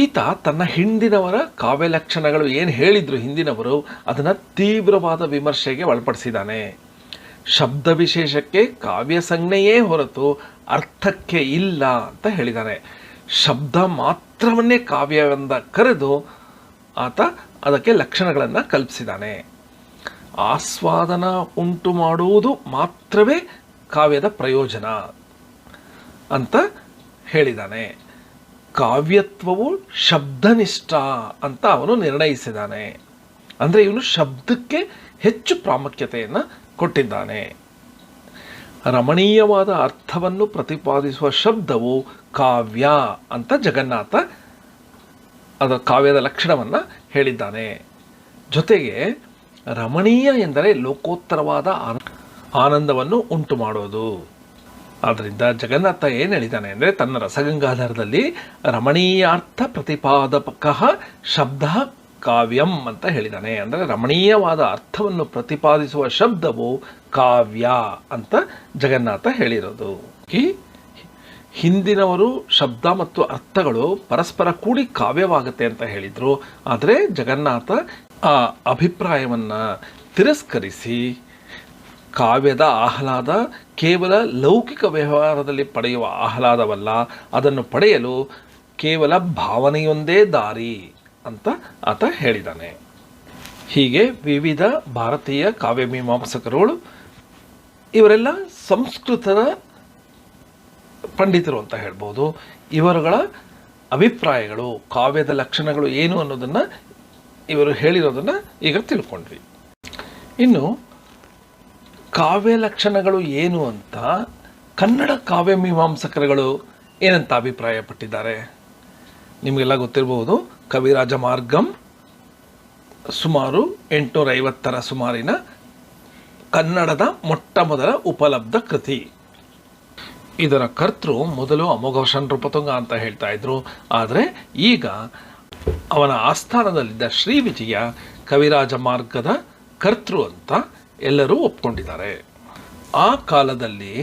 ಈತ ತನ್ನ ಹಿಂದಿನವರ ಕಾವ್ಯ ಲಕ್ಷಣಗಳು ಏನು ಹೇಳಿದ್ರು ಹಿಂದಿನವರು, ಅದನ್ನು ತೀವ್ರವಾದ ವಿಮರ್ಶೆಗೆ ಒಳಪಡಿಸಿದ್ದಾನೆ. ಶಬ್ದ ವಿಶೇಷಕ್ಕೆ ಕಾವ್ಯ ಸಂಜ್ಞೆಯೇ ಹೊರತು ಅರ್ಥಕ್ಕೆ ಇಲ್ಲ ಅಂತ ಹೇಳಿದ್ದಾನೆ. ಶಬ್ದ ಮಾತ್ರವನ್ನೇ ಕಾವ್ಯವೆಂದ ಕರೆದು ಆತ ಅದಕ್ಕೆ ಲಕ್ಷಣಗಳನ್ನು ಕಲ್ಪಿಸಿದ್ದಾನೆ. ಆಸ್ವಾದನ ಉಂಟು ಮಾಡುವುದು ಮಾತ್ರವೇ ಕಾವ್ಯದ ಪ್ರಯೋಜನ ಅಂತ ಹೇಳಿದ್ದಾನೆ. ಕಾವ್ಯತ್ವವು ಶಬ್ದನಿಷ್ಠ ಅಂತ ಅವನು ನಿರ್ಣಯಿಸಿದ್ದಾನೆ. ಅಂದರೆ ಇವನು ಶಬ್ದಕ್ಕೆ ಹೆಚ್ಚು ಪ್ರಾಮುಖ್ಯತೆಯನ್ನು ಕೊಟ್ಟಿದ್ದಾನೆ. ರಮಣೀಯವಾದ ಅರ್ಥವನ್ನು ಪ್ರತಿಪಾದಿಸುವ ಶಬ್ದವು ಕಾವ್ಯ ಅಂತ ಜಗನ್ನಾಥ ಅದರ ಕಾವ್ಯದ ಲಕ್ಷಣವನ್ನು ಹೇಳಿದ್ದಾನೆ. ಜೊತೆಗೆ ರಮಣೀಯ ಎಂದರೆ ಲೋಕೋತ್ತರವಾದ ಆನಂದವನ್ನು ಉಂಟು ಮಾಡೋದು. ಆದ್ದರಿಂದ ಜಗನ್ನಾಥ ಏನು ಹೇಳಿದ್ದಾನೆ ಅಂದರೆ, ತನ್ನ ರಸಗಂಗಾಧರದಲ್ಲಿ ರಮಣೀಯಾರ್ಥ ಪ್ರತಿಪಾದಕ ಶಬ್ದ ಕಾವ್ಯಂ ಅಂತ ಹೇಳಿದ್ದಾನೆ. ಅಂದರೆ ರಮಣೀಯವಾದ ಅರ್ಥವನ್ನು ಪ್ರತಿಪಾದಿಸುವ ಶಬ್ದವು ಕಾವ್ಯ ಅಂತ ಜಗನ್ನಾಥ ಹೇಳಿರೋದು. ಈ ಹಿಂದಿನವರು ಶಬ್ದ ಮತ್ತು ಅರ್ಥಗಳು ಪರಸ್ಪರ ಕೂಡಿ ಕಾವ್ಯವಾಗುತ್ತೆ ಅಂತ ಹೇಳಿದರು. ಆದರೆ ಜಗನ್ನಾಥ ಆ ಅಭಿಪ್ರಾಯವನ್ನು ತಿರಸ್ಕರಿಸಿ ಕಾವ್ಯದ ಆಹ್ಲಾದ ಕೇವಲ ಲೌಕಿಕ ವ್ಯವಹಾರದಲ್ಲಿ ಪಡೆಯುವ ಆಹ್ಲಾದವಲ್ಲ, ಅದನ್ನು ಪಡೆಯಲು ಕೇವಲ ಭಾವನೆಯೊಂದೇ ದಾರಿ ಅಂತ ಆತ ಹೇಳಿದ್ದಾನೆ. ಹೀಗೆ ವಿವಿಧ ಭಾರತೀಯ ಕಾವ್ಯಮೀಮಾಂಸಕರುಗಳು ಇವರೆಲ್ಲ ಸಂಸ್ಕೃತದ ಪಂಡಿತರು ಅಂತ ಹೇಳ್ಬೋದು. ಇವರುಗಳ ಅಭಿಪ್ರಾಯಗಳು, ಕಾವ್ಯದ ಲಕ್ಷಣಗಳು ಏನು ಅನ್ನೋದನ್ನು ಇವರು ಹೇಳಿರೋದನ್ನು ಈಗ ತಿಳ್ಕೊಂಡ್ವಿ. ಇನ್ನು ಕಾವ್ಯ ಲಕ್ಷಣಗಳು ಏನು ಅಂತ ಕನ್ನಡ ಕಾವ್ಯಮೀಮಾಂಸಕರುಗಳು ಏನಂತ ಅಭಿಪ್ರಾಯ ಪಟ್ಟಿದ್ದಾರೆ ನಿಮಗೆಲ್ಲ ಗೊತ್ತಿರಬಹುದು. ಕವಿರಾಜ ಮಾರ್ಗಂ ಸುಮಾರು 850 ಸುಮಾರಿನ ಕನ್ನಡದ ಮೊಟ್ಟ ಮೊದಲ ಉಪಲಬ್ಧ ಕೃತಿ. ಇದರ ಕರ್ತೃ ಮೊದಲು ಅಮೋಘವರ್ಷ ನೃಪತುಂಗ ಅಂತ ಹೇಳ್ತಾ ಇದ್ರು. ಆದರೆ ಈಗ ಅವನ ಆಸ್ಥಾನದಲ್ಲಿದ್ದ ಶ್ರೀ ವಿಜಯ ಕವಿರಾಜ ಮಾರ್ಗದ ಕರ್ತೃ ಅಂತ ಎಲ್ಲರೂ ಒಪ್ಕೊಂಡಿದ್ದಾರೆ. ಆ ಕಾಲದಲ್ಲಿ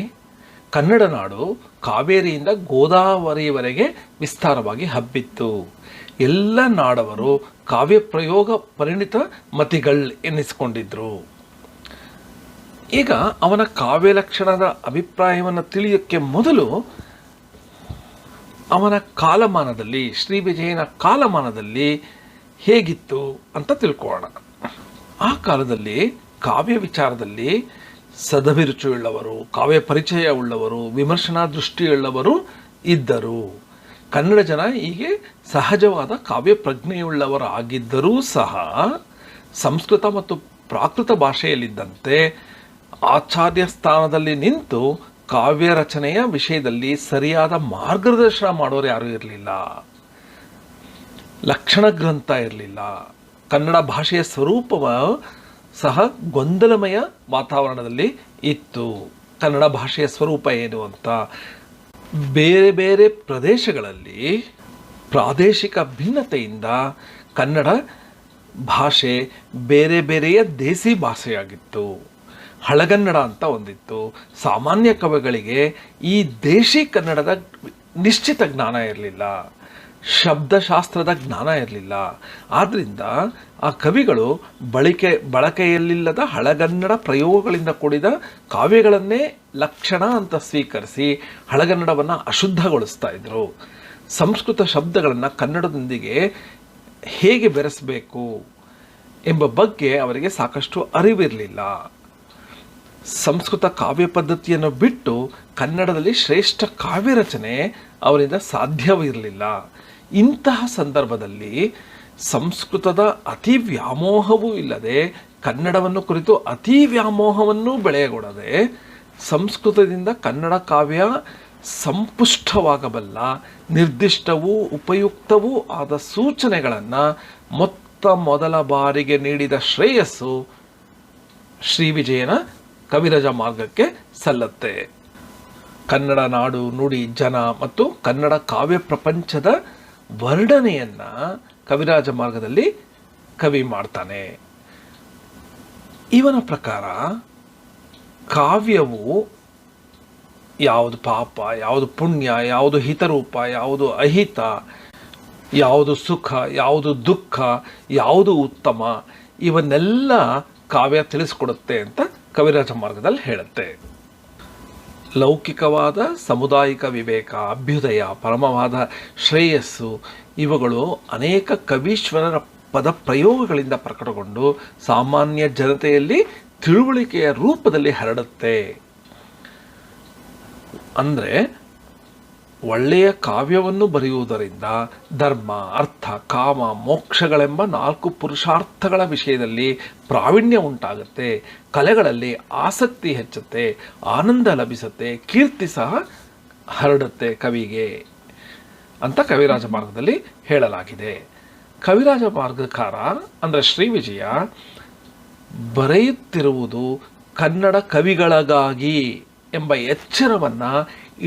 ಕನ್ನಡ ನಾಡು ಕಾವೇರಿಯಿಂದ ಗೋದಾವರಿಯವರೆಗೆ ವಿಸ್ತಾರವಾಗಿ ಹಬ್ಬಿತ್ತು. ಎಲ್ಲ ನಾಡವರು ಕಾವ್ಯ ಪ್ರಯೋಗ ಪರಿಣಿತ ಮತಿಗಳು ಎನ್ನಿಸಿಕೊಂಡಿದ್ರು. ಈಗ ಅವನ ಕಾವ್ಯ ಲಕ್ಷಣದ ಅಭಿಪ್ರಾಯವನ್ನು ತಿಳಿಯೋಕ್ಕೆ ಮೊದಲು ಅವನ ಕಾಲಮಾನದಲ್ಲಿ, ಶ್ರೀ ವಿಜಯನ ಕಾಲಮಾನದಲ್ಲಿ ಹೇಗಿತ್ತು ಅಂತ ತಿಳ್ಕೊಳ್ಳೋಣ. ಆ ಕಾಲದಲ್ಲಿ ಕಾವ್ಯ ವಿಚಾರದಲ್ಲಿ ಸದಭಿರುಚಿಯುಳ್ಳವರು, ಕಾವ್ಯ ಪರಿಚಯ ಉಳ್ಳವರು, ವಿಮರ್ಶನಾ ದೃಷ್ಟಿಯುಳ್ಳವರು ಇದ್ದರು. ಕನ್ನಡ ಜನ ಹೀಗೆ ಸಹಜವಾದ ಕಾವ್ಯ ಪ್ರಜ್ಞೆಯುಳ್ಳವರಾಗಿದ್ದರೂ ಸಹ ಸಂಸ್ಕೃತ ಮತ್ತು ಪ್ರಾಕೃತ ಭಾಷೆಯಲ್ಲಿದ್ದಂತೆ ಆಚಾರ್ಯ ಸ್ಥಾನದಲ್ಲಿ ನಿಂತು ಕಾವ್ಯ ರಚನೆಯ ವಿಷಯದಲ್ಲಿ ಸರಿಯಾದ ಮಾರ್ಗದರ್ಶನ ಮಾಡೋರು ಯಾರೂ ಇರಲಿಲ್ಲ. ಲಕ್ಷಣ ಗ್ರಂಥ ಇರಲಿಲ್ಲ. ಕನ್ನಡ ಭಾಷೆಯ ಸ್ವರೂಪವ ಸಹ ಗೊಂದಲಮಯ ವಾತಾವರಣದಲ್ಲಿ ಇತ್ತು. ಕನ್ನಡ ಭಾಷೆಯ ಸ್ವರೂಪ ಏನು ಅಂತ ಬೇರೆ ಬೇರೆ ಪ್ರದೇಶಗಳಲ್ಲಿ ಪ್ರಾದೇಶಿಕ ಭಿನ್ನತೆಯಿಂದ ಕನ್ನಡ ಭಾಷೆ ಬೇರೆ ಬೇರೆಯ ದೇಸಿ ಭಾಷೆಯಾಗಿತ್ತು. ಹಳಗನ್ನಡ ಅಂತ ಒಂದಿತ್ತು. ಸಾಮಾನ್ಯ ಕವಿಗಳಿಗೆ ಈ ದೇಶಿ ಕನ್ನಡದ ನಿಶ್ಚಿತ ಜ್ಞಾನ ಇರಲಿಲ್ಲ, ಶಬ್ದಶಾಸ್ತ್ರದ ಜ್ಞಾನ ಇರಲಿಲ್ಲ. ಆದ್ದರಿಂದ ಆ ಕವಿಗಳು ಬಳಕೆಯಲ್ಲಿಲ್ಲದ ಹಳಗನ್ನಡ ಪ್ರಯೋಗಗಳಿಂದ ಕೂಡಿದ ಕಾವ್ಯಗಳನ್ನೇ ಲಕ್ಷಣ ಅಂತ ಸ್ವೀಕರಿಸಿ ಹಳಗನ್ನಡವನ್ನು ಅಶುದ್ಧಗೊಳಿಸ್ತಾ ಇದ್ರು. ಸಂಸ್ಕೃತ ಶಬ್ದಗಳನ್ನು ಕನ್ನಡದೊಂದಿಗೆ ಹೇಗೆ ಬೆರೆಸಬೇಕು ಎಂಬ ಬಗ್ಗೆ ಅವರಿಗೆ ಸಾಕಷ್ಟು ಅರಿವಿರಲಿಲ್ಲ. ಸಂಸ್ಕೃತ ಕಾವ್ಯ ಪದ್ಧತಿಯನ್ನು ಬಿಟ್ಟು ಕನ್ನಡದಲ್ಲಿ ಶ್ರೇಷ್ಠ ಕಾವ್ಯ ರಚನೆ ಅವರಿಂದ ಸಾಧ್ಯವಿರಲಿಲ್ಲ. ಇಂತಹ ಸಂದರ್ಭದಲ್ಲಿ ಸಂಸ್ಕೃತದ ಅತಿ ವ್ಯಾಮೋಹವೂ ಇಲ್ಲದೆ ಕನ್ನಡವನ್ನು ಕುರಿತು ಅತಿ ವ್ಯಾಮೋಹವನ್ನೂ ಬೆಳೆಯಗೊಡದೆ ಸಂಸ್ಕೃತದಿಂದ ಕನ್ನಡ ಕಾವ್ಯ ಸಂಪುಷ್ಟವಾಗಬಲ್ಲ ನಿರ್ದಿಷ್ಟವೂ ಉಪಯುಕ್ತವೂ ಆದ ಸೂಚನೆಗಳನ್ನು ಮೊದಲ ಬಾರಿಗೆ ನೀಡಿದ ಶ್ರೇಯಸ್ಸು ಶ್ರೀ ವಿಜಯನ ಕವಿರಾಜ ಮಾರ್ಗಕ್ಕೆ ಸಲ್ಲತ್ತೆ. ಕನ್ನಡ ನಾಡು ನುಡಿ ಜನ ಮತ್ತು ಕನ್ನಡ ಕಾವ್ಯ ಪ್ರಪಂಚದ ವರ್ಣನೆಯನ್ನ ಕವಿರಾಜ ಮಾರ್ಗದಲ್ಲಿ ಕವಿ ಮಾಡ್ತಾನೆ. ಇವನ ಪ್ರಕಾರ ಕಾವ್ಯವು ಯಾವುದು ಪಾಪ, ಯಾವುದು ಪುಣ್ಯ, ಯಾವುದು ಹಿತರೂಪ, ಯಾವುದು ಅಹಿತ, ಯಾವುದು ಸುಖ, ಯಾವುದು ದುಃಖ, ಯಾವುದು ಉತ್ತಮ, ಇವನ್ನೆಲ್ಲ ಕಾವ್ಯ ತಿಳಿಸ್ಕೊಡುತ್ತೆ ಅಂತ ಕವಿರಾಜ ಮಾರ್ಗದಲ್ಲಿ ಹೇಳುತ್ತೆ. ಲೌಕಿಕವಾದ ಸಾಮುದಾಯಿಕ ವಿವೇಕ, ಅಭ್ಯುದಯ, ಪರಮವಾದ ಶ್ರೇಯಸ್ಸು ಇವುಗಳು ಅನೇಕ ಕವೀಶ್ವರರ ಪದ ಪ್ರಯೋಗಗಳಿಂದ ಪ್ರಕಟಗೊಂಡು ಸಾಮಾನ್ಯ ಜನತೆಯಲ್ಲಿ ತಿಳುವಳಿಕೆಯ ರೂಪದಲ್ಲಿ ಹರಡುತ್ತೆ. ಅಂದರೆ ಒಳ್ಳೆಯ ಕಾವ್ಯವನ್ನು ಬರೆಯುವುದರಿಂದ ಧರ್ಮ, ಅರ್ಥ, ಕಾಮ, ಮೋಕ್ಷಗಳೆಂಬ 4 ಪುರುಷಾರ್ಥಗಳ ವಿಷಯದಲ್ಲಿ ಪ್ರಾವೀಣ್ಯ ಉಂಟಾಗುತ್ತೆ, ಕಲೆಗಳಲ್ಲಿ ಆಸಕ್ತಿ ಹೆಚ್ಚುತ್ತೆ, ಆನಂದ ಲಭಿಸುತ್ತೆ, ಕೀರ್ತಿ ಸಹ ಹರಡುತ್ತೆ ಕವಿಗೆ ಅಂತ ಕವಿರಾಜ ಮಾರ್ಗದಲ್ಲಿ ಹೇಳಲಾಗಿದೆ. ಕವಿರಾಜ ಮಾರ್ಗಕಾರ ಅಂದರೆ ಶ್ರೀ ವಿಜಯ ಬರೆಯುತ್ತಿರುವುದು ಕನ್ನಡ ಕವಿಗಳಿಗಾಗಿ ಎಂಬ ಎಚ್ಚರವನ್ನು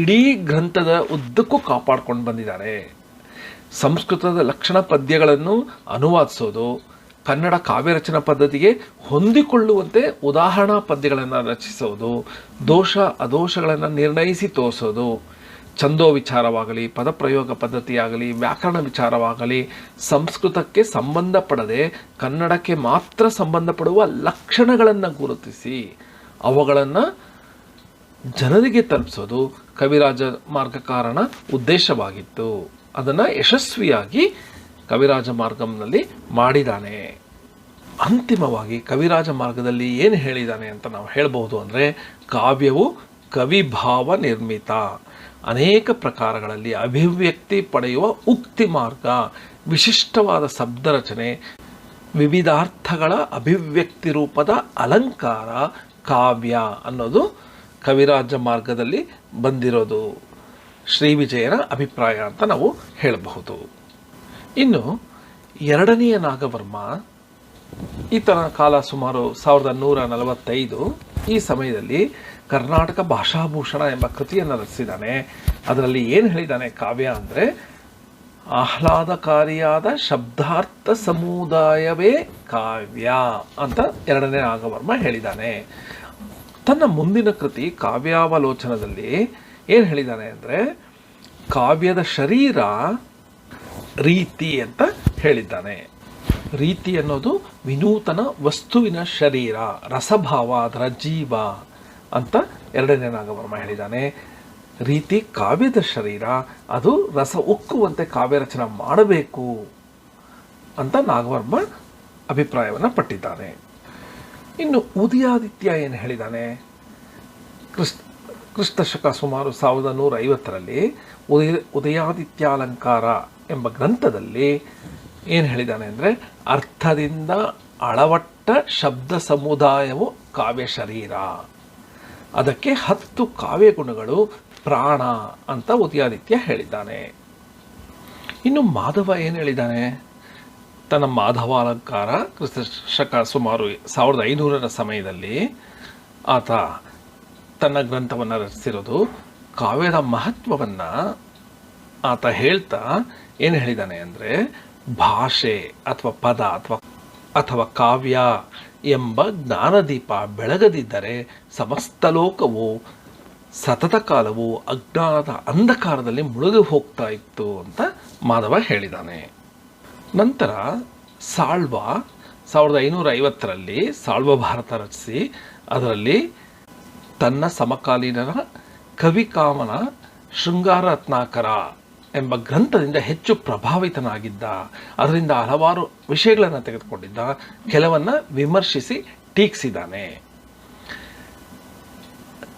ಇಡೀ ಗ್ರಂಥದ ಉದ್ದಕ್ಕೂ ಕಾಪಾಡಿಕೊಂಡು ಬಂದಿದ್ದಾರೆ. ಸಂಸ್ಕೃತದ ಲಕ್ಷಣ ಪದ್ಯಗಳನ್ನು ಅನುವಾದಿಸೋದು, ಕನ್ನಡ ಕಾವ್ಯ ರಚನಾ ಪದ್ಧತಿಗೆ ಹೊಂದಿಕೊಳ್ಳುವಂತೆ ಉದಾಹರಣಾ ಪದ್ಯಗಳನ್ನು ರಚಿಸೋದು, ದೋಷ ಅದೋಷಗಳನ್ನು ನಿರ್ಣಯಿಸಿ ತೋರಿಸೋದು, ಛಂದೋ ವಿಚಾರವಾಗಲಿ, ಪದಪ್ರಯೋಗ ಪದ್ಧತಿಯಾಗಲಿ, ವ್ಯಾಕರಣ ವಿಚಾರವಾಗಲಿ ಸಂಸ್ಕೃತಕ್ಕೆ ಸಂಬಂಧಪಡದೆ ಕನ್ನಡಕ್ಕೆ ಮಾತ್ರ ಸಂಬಂಧಪಡುವ ಲಕ್ಷಣಗಳನ್ನು ಗುರುತಿಸಿ ಅವುಗಳನ್ನು ಜನರಿಗೆ ತಲುಪಿಸೋದು ಕವಿರಾಜ ಮಾರ್ಗಕಾರನ ಉದ್ದೇಶವಾಗಿತ್ತು. ಅದನ್ನು ಯಶಸ್ವಿಯಾಗಿ ಕವಿರಾಜ ಮಾರ್ಗಂನಲ್ಲಿ ಮಾಡಿದ್ದಾನೆ. ಅಂತಿಮವಾಗಿ ಕವಿರಾಜ ಮಾರ್ಗದಲ್ಲಿ ಏನು ಹೇಳಿದ್ದಾನೆ ಅಂತ ನಾವು ಹೇಳ್ಬೋದು ಅಂದರೆ, ಕಾವ್ಯವು ಕವಿಭಾವ ನಿರ್ಮಿತ, ಅನೇಕ ಪ್ರಕಾರಗಳಲ್ಲಿ ಅಭಿವ್ಯಕ್ತಿ ಪಡೆಯುವ ಉಕ್ತಿ ಮಾರ್ಗ, ವಿಶಿಷ್ಟವಾದ ಶಬ್ದ ರಚನೆ, ವಿವಿಧಾರ್ಥಗಳ ಅಭಿವ್ಯಕ್ತಿ ರೂಪದ ಅಲಂಕಾರ ಕಾವ್ಯ ಅನ್ನೋದು ಕವಿರಾಜ ಮಾರ್ಗದಲ್ಲಿ ಬಂದಿರೋದು ಶ್ರೀ ವಿಜಯನ ಅಭಿಪ್ರಾಯ ಅಂತ ನಾವು ಹೇಳಬಹುದು. ಇನ್ನು ಎರಡನೆಯ ನಾಗವರ್ಮ ಈತನ ಕಾಲ ಸುಮಾರು 1145. ಈ ಸಮಯದಲ್ಲಿ ಕರ್ನಾಟಕ ಭಾಷಾಭೂಷಣ ಎಂಬ ಕೃತಿಯನ್ನು ರಚಿಸಿದ್ದಾನೆ. ಅದರಲ್ಲಿ ಏನು ಹೇಳಿದ್ದಾನೆ ಕಾವ್ಯ ಅಂದರೆ, ಆಹ್ಲಾದಕಾರಿಯಾದ ಶಬ್ದಾರ್ಥ ಸಮುದಾಯವೇ ಕಾವ್ಯ ಅಂತ ಎರಡನೇ ನಾಗವರ್ಮ ಹೇಳಿದ್ದಾನೆ. ತನ್ನ ಮುಂದಿನ ಕೃತಿ ಕಾವ್ಯಾವಲೋಚನದಲ್ಲಿ ಏನು ಹೇಳಿದ್ದಾನೆ ಅಂದರೆ, ಕಾವ್ಯದ ಶರೀರ ರೀತಿ ಅಂತ ಹೇಳಿದ್ದಾನೆ. ರೀತಿ ಅನ್ನೋದು ವಿನೂತನ ವಸ್ತುವಿನ ಶರೀರ, ರಸಭಾವ, ಅದರ ಜೀವ ಅಂತ ಎರಡನೇ ನಾಗವರ್ಮ ಹೇಳಿದ್ದಾನೆ. ರೀತಿ ಕಾವ್ಯದ ಶರೀರ, ಅದು ರಸ ಉಕ್ಕುವಂತೆ ಕಾವ್ಯ ರಚನೆ ಮಾಡಬೇಕು ಅಂತ ನಾಗವರ್ಮ ಅಭಿಪ್ರಾಯವನ್ನು ಪಟ್ಟಿದ್ದಾನೆ. ಇನ್ನು ಉದಯಾದಿತ್ಯ ಏನು ಹೇಳಿದ್ದಾನೆ, ಕ್ರಿಸ್ತಶಕ ಸುಮಾರು 1150ರಲ್ಲಿ ಉದಯಾದಿತ್ಯಾಲಂಕಾರ ಎಂಬ ಗ್ರಂಥದಲ್ಲಿ ಏನು ಹೇಳಿದ್ದಾನೆ ಅಂದರೆ, ಅರ್ಥದಿಂದ ಅಳವಟ್ಟ ಶಬ್ದ ಸಮುದಾಯವು ಕಾವ್ಯ ಶರೀರ, ಅದಕ್ಕೆ 10 ಕಾವ್ಯ ಗುಣಗಳು ಪ್ರಾಣ ಅಂತ ಉದಯಾದಿತ್ಯ ಹೇಳಿದ್ದಾನೆ. ಇನ್ನು ಮಾಧವ ಏನು ಹೇಳಿದ್ದಾನೆ, ತನ್ನ ಮಾಧವಾಲಂಕಾರ ಕ್ರಿಸ್ತಶಕ ಸುಮಾರು 1500ರ ಸಮಯದಲ್ಲಿ ಆತ ತನ್ನ ಗ್ರಂಥವನ್ನು ರಚಿಸಿರೋದು. ಕಾವ್ಯದ ಮಹತ್ವವನ್ನು ಆತ ಹೇಳ್ತಾ ಏನು ಹೇಳಿದ್ದಾನೆ ಅಂದರೆ, ಭಾಷೆ ಅಥವಾ ಪದ ಅಥವಾ ಕಾವ್ಯ ಎಂಬ ಜ್ಞಾನದೀಪ ಬೆಳಗದಿದ್ದರೆ ಸಮಸ್ತ ಲೋಕವು ಸತತ ಕಾಲವು ಅಜ್ಞಾನದ ಅಂಧಕಾರದಲ್ಲಿ ಮುಳುಗಿ ಹೋಗ್ತಾ ಇತ್ತು ಅಂತ ಮಾಧವ ಹೇಳಿದ್ದಾನೆ. ನಂತರ ಸಾಳ್ವ 1550ರಲ್ಲಿ ಸಾಳ್ವ ಭಾರತ ರಚಿಸಿ ಅದರಲ್ಲಿ ತನ್ನ ಸಮಕಾಲೀನರ ಕವಿಕಾಮನ ಶೃಂಗಾರ ರತ್ನಾಕರ ಎಂಬ ಗ್ರಂಥದಿಂದ ಹೆಚ್ಚು ಪ್ರಭಾವಿತನಾಗಿದ್ದ. ಅದರಿಂದ ಹಲವಾರು ವಿಷಯಗಳನ್ನು ತೆಗೆದುಕೊಂಡಿದ್ದ, ಕೆಲವನ್ನು ವಿಮರ್ಶಿಸಿ ಟೀಕಿಸಿದ್ದಾನೆ.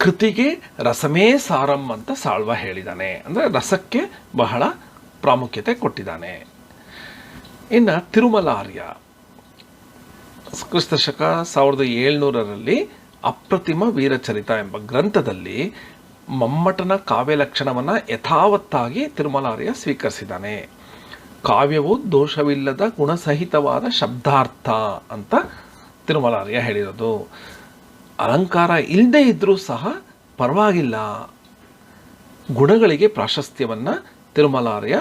ಕೃತಿಗೆ ರಸಮೇ ಸಾರಂ ಅಂತ ಸಾಳ್ವ ಹೇಳಿದ್ದಾನೆ. ಅಂದರೆ ರಸಕ್ಕೆ ಬಹಳ ಪ್ರಾಮುಖ್ಯತೆ ಕೊಟ್ಟಿದ್ದಾನೆ. ಇನ್ನು ತಿರುಮಲಾರ್ಯ ಕ್ರಿಸ್ತಶಕ 1700ರಲ್ಲಿ ಅಪ್ರತಿಮ ವೀರಚರಿತ ಎಂಬ ಗ್ರಂಥದಲ್ಲಿ ಮಮ್ಮಟನ ಕಾವ್ಯ ಲಕ್ಷಣವನ್ನು ಯಥಾವತ್ತಾಗಿ ತಿರುಮಲಾರ್ಯ ಸ್ವೀಕರಿಸಿದ್ದಾನೆ. ಕಾವ್ಯವು ದೋಷವಿಲ್ಲದ ಗುಣಸಹಿತವಾದ ಶಬ್ದಾರ್ಥ ಅಂತ ತಿರುಮಲಾರ್ಯ ಹೇಳಿರೋದು. ಅಲಂಕಾರ ಇಲ್ಲದೆ ಇದ್ದರೂ ಸಹ ಪರವಾಗಿಲ್ಲ, ಗುಣಗಳಿಗೆ ಪ್ರಾಶಸ್ತ್ಯವನ್ನು ತಿರುಮಲಾರ್ಯ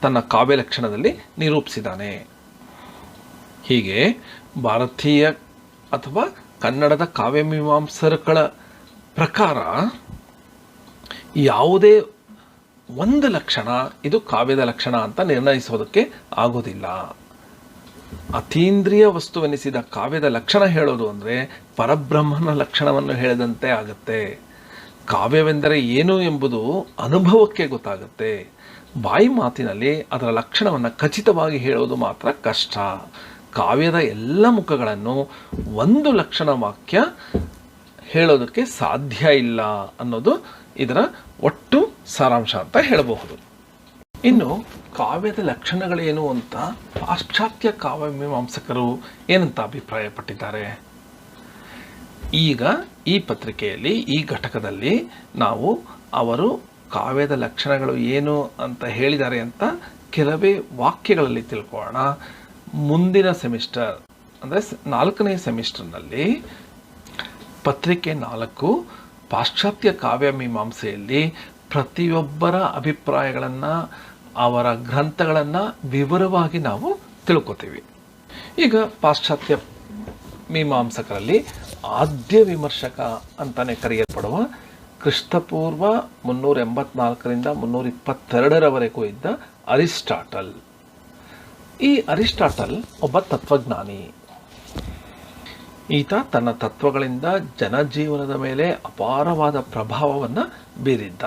ತನ್ನ ಕಾವ್ಯ ಲಕ್ಷಣದಲ್ಲಿ ನಿರೂಪಿಸಿದ್ದಾನೆ. ಹೀಗೆ ಭಾರತೀಯ ಅಥವಾ ಕನ್ನಡದ ಕಾವ್ಯಮೀಮಾಂಸಕರ ಪ್ರಕಾರ ಯಾವುದೇ ಒಂದು ಲಕ್ಷಣ ಇದು ಕಾವ್ಯದ ಲಕ್ಷಣ ಅಂತ ನಿರ್ಣಯಿಸೋದಕ್ಕೆ ಆಗೋದಿಲ್ಲ. ಅತೀಂದ್ರಿಯ ವಸ್ತುವೆನಿಸಿದ ಕಾವ್ಯದ ಲಕ್ಷಣ ಹೇಳೋದು ಅಂದರೆ ಪರಬ್ರಹ್ಮನ ಲಕ್ಷಣವನ್ನು ಹೇಳಿದಂತೆ ಆಗುತ್ತೆ. ಕಾವ್ಯವೆಂದರೆ ಏನು ಎಂಬುದು ಅನುಭವಕ್ಕೆ ಗೊತ್ತಾಗುತ್ತೆ. ಬಾಯಿ ಮಾತಿನಲ್ಲಿ ಅದರ ಲಕ್ಷಣವನ್ನು ಖಚಿತವಾಗಿ ಹೇಳೋದು ಮಾತ್ರ ಕಷ್ಟ. ಕಾವ್ಯದ ಎಲ್ಲ ಮುಖಗಳನ್ನು ಒಂದು ಲಕ್ಷಣ ವಾಕ್ಯ ಹೇಳೋದಕ್ಕೆ ಸಾಧ್ಯ ಇಲ್ಲ ಅನ್ನೋದು ಇದರ ಒಟ್ಟು ಸಾರಾಂಶ ಅಂತ ಹೇಳಬಹುದು. ಇನ್ನು ಕಾವ್ಯದ ಲಕ್ಷಣಗಳೇನು ಅಂತ ಪಾಶ್ಚಾತ್ಯ ಕಾವ್ಯಮೀಮಾಂಸಕರು ಏನಂತ ಅಭಿಪ್ರಾಯಪಟ್ಟಿದ್ದಾರೆ. ಈಗ ಈ ಪತ್ರಿಕೆಯಲ್ಲಿ ಈ ಘಟಕದಲ್ಲಿ ನಾವು ಅವರು ಕಾವ್ಯದ ಲಕ್ಷಣಗಳು ಏನು ಅಂತ ಹೇಳಿದ್ದಾರೆ ಅಂತ ಕೆಲವೇ ವಾಕ್ಯಗಳಲ್ಲಿ ತಿಳ್ಕೊಳ್ಳೋಣ. ಮುಂದಿನ ಸೆಮಿಸ್ಟರ್ ಅಂದರೆ 4ನೇ ಸೆಮಿಸ್ಟರ್ನಲ್ಲಿ ಪತ್ರಿಕೆ 4 ಪಾಶ್ಚಾತ್ಯ ಕಾವ್ಯಮೀಮಾಂಸೆಯಲ್ಲಿ ಪ್ರತಿಯೊಬ್ಬರ ಅಭಿಪ್ರಾಯಗಳನ್ನು ಅವರ ಗ್ರಂಥಗಳನ್ನು ವಿವರವಾಗಿ ನಾವು ತಿಳ್ಕೊತೀವಿ. ಈಗ ಪಾಶ್ಚಾತ್ಯ ಮೀಮಾಂಸಕರಲ್ಲಿ ಆದ್ಯ ವಿಮರ್ಶಕ ಅಂತಲೇ ಕರೆಯಲ್ಪಡುವ ಕ್ರಿಸ್ತಪೂರ್ವ 384ರಿಂದ 322ರವರೆಗೂ ಇದ್ದ ಅರಿಸ್ಟಾಟಲ್. ಈ ಅರಿಸ್ಟಾಟಲ್ ಒಬ್ಬ ತತ್ವಜ್ಞಾನಿ. ಈತ ತನ್ನ ತತ್ವಗಳಿಂದ ಜನಜೀವನದ ಮೇಲೆ ಅಪಾರವಾದ ಪ್ರಭಾವವನ್ನು ಬೀರಿದ್ದ.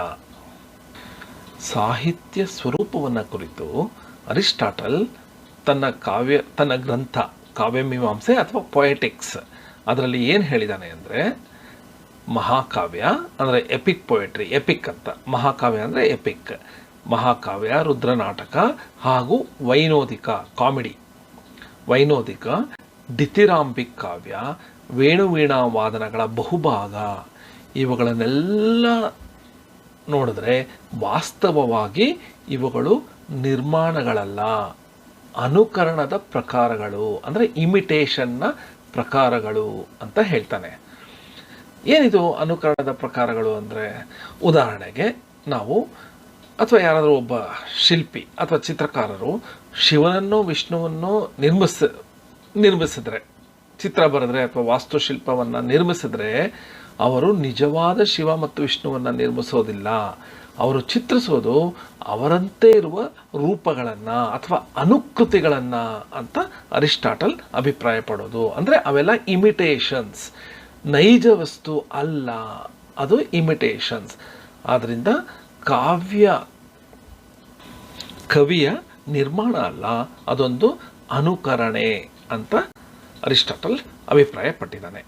ಸಾಹಿತ್ಯ ಸ್ವರೂಪವನ್ನು ಕುರಿತು ಅರಿಸ್ಟಾಟಲ್ ತನ್ನ ಗ್ರಂಥ ಕಾವ್ಯಮೀಮಾಂಸೆ ಅಥವಾ ಪೊಯೆಟಿಕ್ಸ್ ಅದರಲ್ಲಿ ಏನು ಹೇಳಿದ್ದಾನೆ ಅಂದರೆ, ಮಹಾಕಾವ್ಯ ಅಂದರೆ ಎಪಿಕ್ ಪೊಯೆಟ್ರಿ, ಎಪಿಕ್ ಅಂತ, ಮಹಾಕಾವ್ಯ ಅಂದರೆ ಎಪಿಕ್, ಮಹಾಕಾವ್ಯ, ರುದ್ರನಾಟಕ ಹಾಗೂ ವೈನೋದಿಕ ಕಾಮಿಡಿ, ವೈನೋದಿಕ, ದಿತಿರಾಂಬಿಕ್ ಕಾವ್ಯ, ವೇಣುವೀಣಾ ವಾದನಗಳ ಬಹುಭಾಗ ಇವುಗಳನ್ನೆಲ್ಲ ನೋಡಿದ್ರೆ ವಾಸ್ತವವಾಗಿ ಇವುಗಳು ನಿರ್ಮಾಣಗಳಲ್ಲ, ಅನುಕರಣದ ಪ್ರಕಾರಗಳು ಅಂದರೆ ಇಮಿಟೇಷನ್ನ ಪ್ರಕಾರಗಳು ಅಂತ ಹೇಳ್ತಾನೆ. ಏನಿದು ಅನುಕರಣದ ಪ್ರಕಾರಗಳು ಅಂದರೆ, ಉದಾಹರಣೆಗೆ ನಾವು ಅಥವಾ ಒಬ್ಬ ಶಿಲ್ಪಿ ಅಥವಾ ಚಿತ್ರಕಾರರು ಶಿವನನ್ನು ವಿಷ್ಣುವನ್ನು ನಿರ್ಮಿಸಿದ್ರೆ, ಚಿತ್ರ ಬರೆದ್ರೆ ಅಥವಾ ವಾಸ್ತುಶಿಲ್ಪವನ್ನು ನಿರ್ಮಿಸಿದ್ರೆ ಅವರು ನಿಜವಾದ ಶಿವ ಮತ್ತು ವಿಷ್ಣುವನ್ನು ನಿರ್ಮಿಸೋದಿಲ್ಲ. ಅವರು ಚಿತ್ರಿಸೋದು ಅವರಂತೆ ಇರುವ ರೂಪಗಳನ್ನು ಅಥವಾ ಅನುಕೃತಿಗಳನ್ನು ಅಂತ ಅರಿಸ್ಟಾಟಲ್ ಅಭಿಪ್ರಾಯ ಪಡೋದು. ಅಂದರೆ ಅವೆಲ್ಲ ಇಮಿಟೇಷನ್ಸ್, ನೈಜ ವಸ್ತು ಅಲ್ಲ, ಅದು ಇಮಿಟೇಷನ್ಸ್. ಆದ್ದರಿಂದ ಕವಿಯ ನಿರ್ಮಾಣ ಅಲ್ಲ, ಅದೊಂದು ಅನುಕರಣೆ ಅಂತ ಅರಿಸ್ಟಾಟಲ್ ಅಭಿಪ್ರಾಯ ಪಟ್ಟಿದ್ದಾನೆ.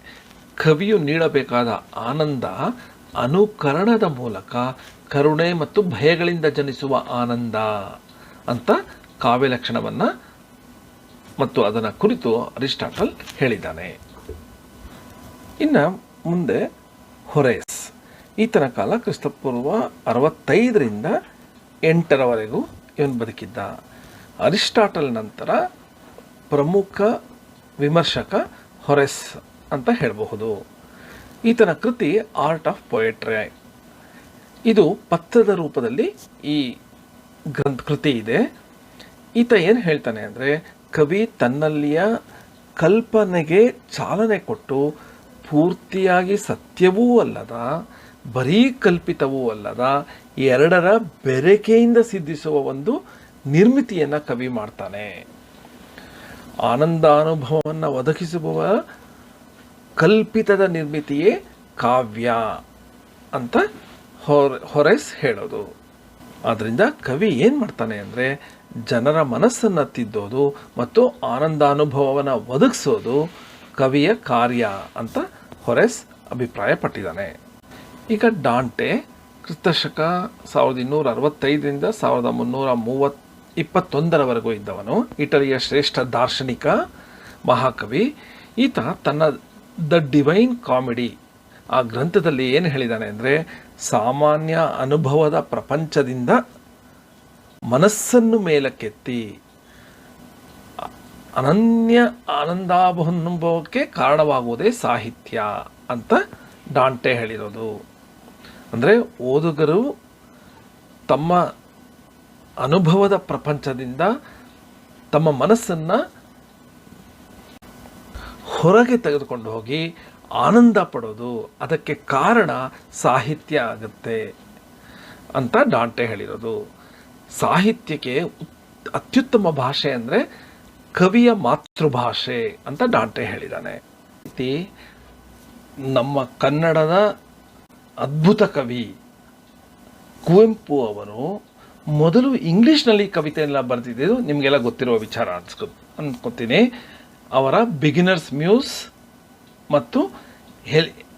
ಕವಿಯು ನೀಡಬೇಕಾದ ಆನಂದ ಅನುಕರಣದ ಮೂಲಕ ಕರುಣೆ ಮತ್ತು ಭಯಗಳಿಂದ ಜನಿಸುವ ಆನಂದ ಅಂತ ಕಾವ್ಯ ಲಕ್ಷಣವನ್ನು ಮತ್ತು ಅದನ್ನು ಕುರಿತು ಅರಿಸ್ಟಾಟಲ್ ಹೇಳಿದ್ದಾನೆ. ಇನ್ನು ಮುಂದೆ ಹೊರೇಸ್, ಈತನ ಕಾಲ ಕ್ರಿಸ್ತಪೂರ್ವ 65ರಿಂದ 8ರವರೆಗೂ ಇವನು ಬದುಕಿದ್ದ. ಅರಿಸ್ಟಾಟಲ್ ನಂತರ ಪ್ರಮುಖ ವಿಮರ್ಶಕ ಹೊರೇಸ್ ಅಂತ ಹೇಳಬಹುದು. ಈತನ ಕೃತಿ ಆರ್ಟ್ ಆಫ್ ಪೊಯೆಟ್ರಿ, ಇದು ಪತ್ರದ ರೂಪದಲ್ಲಿ ಈ ಕೃತಿ ಇದೆ. ಈತ ಏನು ಹೇಳ್ತಾನೆ ಅಂದರೆ, ಕವಿ ತನ್ನಲ್ಲಿಯ ಕಲ್ಪನೆಗೆ ಚಾಲನೆ ಕೊಟ್ಟು ಪೂರ್ತಿಯಾಗಿ ಸತ್ಯವೂ ಅಲ್ಲದ, ಬರೀ ಕಲ್ಪಿತವೂ ಅಲ್ಲದ, ಎರಡರ ಬೆರಕೆಯಿಂದ ಸಿದ್ಧಿಸುವ ಒಂದು ನಿರ್ಮಿತಿಯನ್ನು ಕವಿ ಮಾಡ್ತಾನೆ. ಆನಂದಾನುಭವವನ್ನು ಒದಗಿಸುವ ಕಲ್ಪಿತದ ನಿರ್ಮಿತಿಯೇ ಕಾವ್ಯ ಅಂತ ಹೊರೇಸ್ ಹೇಳೋದು. ಆದ್ದರಿಂದ ಕವಿ ಏನು ಮಾಡ್ತಾನೆ ಅಂದರೆ, ಜನರ ಮನಸ್ಸನ್ನು ತಿದ್ದೋದು ಮತ್ತು ಆನಂದಾನುಭವವನ್ನು ಒದಗಿಸೋದು ಕವಿಯ ಕಾರ್ಯ ಅಂತ ಹೊರೇಸ್ ಅಭಿಪ್ರಾಯ ಪಟ್ಟಿದ್ದಾನೆ. ಈಗ ಡಾಂಟೆ ಕ್ರಿಸ್ತಶಕ 1265ರಿಂದ 1321ರವರೆಗೂ ಇದ್ದವನು, ಇಟಲಿಯ ಶ್ರೇಷ್ಠ ದಾರ್ಶನಿಕ, ಮಹಾಕವಿ. ಈತ ತನ್ನ ದ ಡಿವೈನ್ ಕಾಮಿಡಿ ಆ ಗ್ರಂಥದಲ್ಲಿ ಏನು ಹೇಳಿದ್ದಾನೆ ಅಂದರೆ, ಸಾಮಾನ್ಯ ಅನುಭವದ ಪ್ರಪಂಚದಿಂದ ಮನಸ್ಸನ್ನು ಮೇಲಕ್ಕೆತ್ತಿ ಅನನ್ಯ ಆನಂದಾನುಭವಕ್ಕೆ ಕಾರಣವಾಗುವುದೇ ಸಾಹಿತ್ಯ ಅಂತ ಡಾಂಟೆ ಹೇಳಿರೋದು. ಅಂದರೆ ಓದುಗರು ತಮ್ಮ ಅನುಭವದ ಪ್ರಪಂಚದಿಂದ ತಮ್ಮ ಮನಸ್ಸನ್ನು ಹೊರಗೆ ತೆಗೆದುಕೊಂಡು ಹೋಗಿ ಆನಂದ ಪಡೋದು, ಅದಕ್ಕೆ ಕಾರಣ ಸಾಹಿತ್ಯ ಆಗುತ್ತೆ ಅಂತ ಡಾಂಟೆ ಹೇಳಿರೋದು. ಸಾಹಿತ್ಯಕ್ಕೆ ಅತ್ಯುತ್ತಮ ಭಾಷೆ ಅಂದರೆ ಕವಿಯ ಮಾತೃಭಾಷೆ ಅಂತ ಡಾಂಟೆ ಹೇಳಿದ್ದಾನೆ. ನಮ್ಮ ಕನ್ನಡದ ಅದ್ಭುತ ಕವಿ ಕುವೆಂಪು ಅವರು ಮೊದಲು ಇಂಗ್ಲೀಷ್ನಲ್ಲಿ ಕವಿತೆಯೆಲ್ಲ ಬರೆದಿದ್ದು ನಿಮಗೆಲ್ಲ ಗೊತ್ತಿರುವ ವಿಚಾರ ಅನ್ಕೋತೀನಿ. ಅವರ ಬಿಗಿನರ್ಸ್ ಮ್ಯೂಸ್ ಮತ್ತು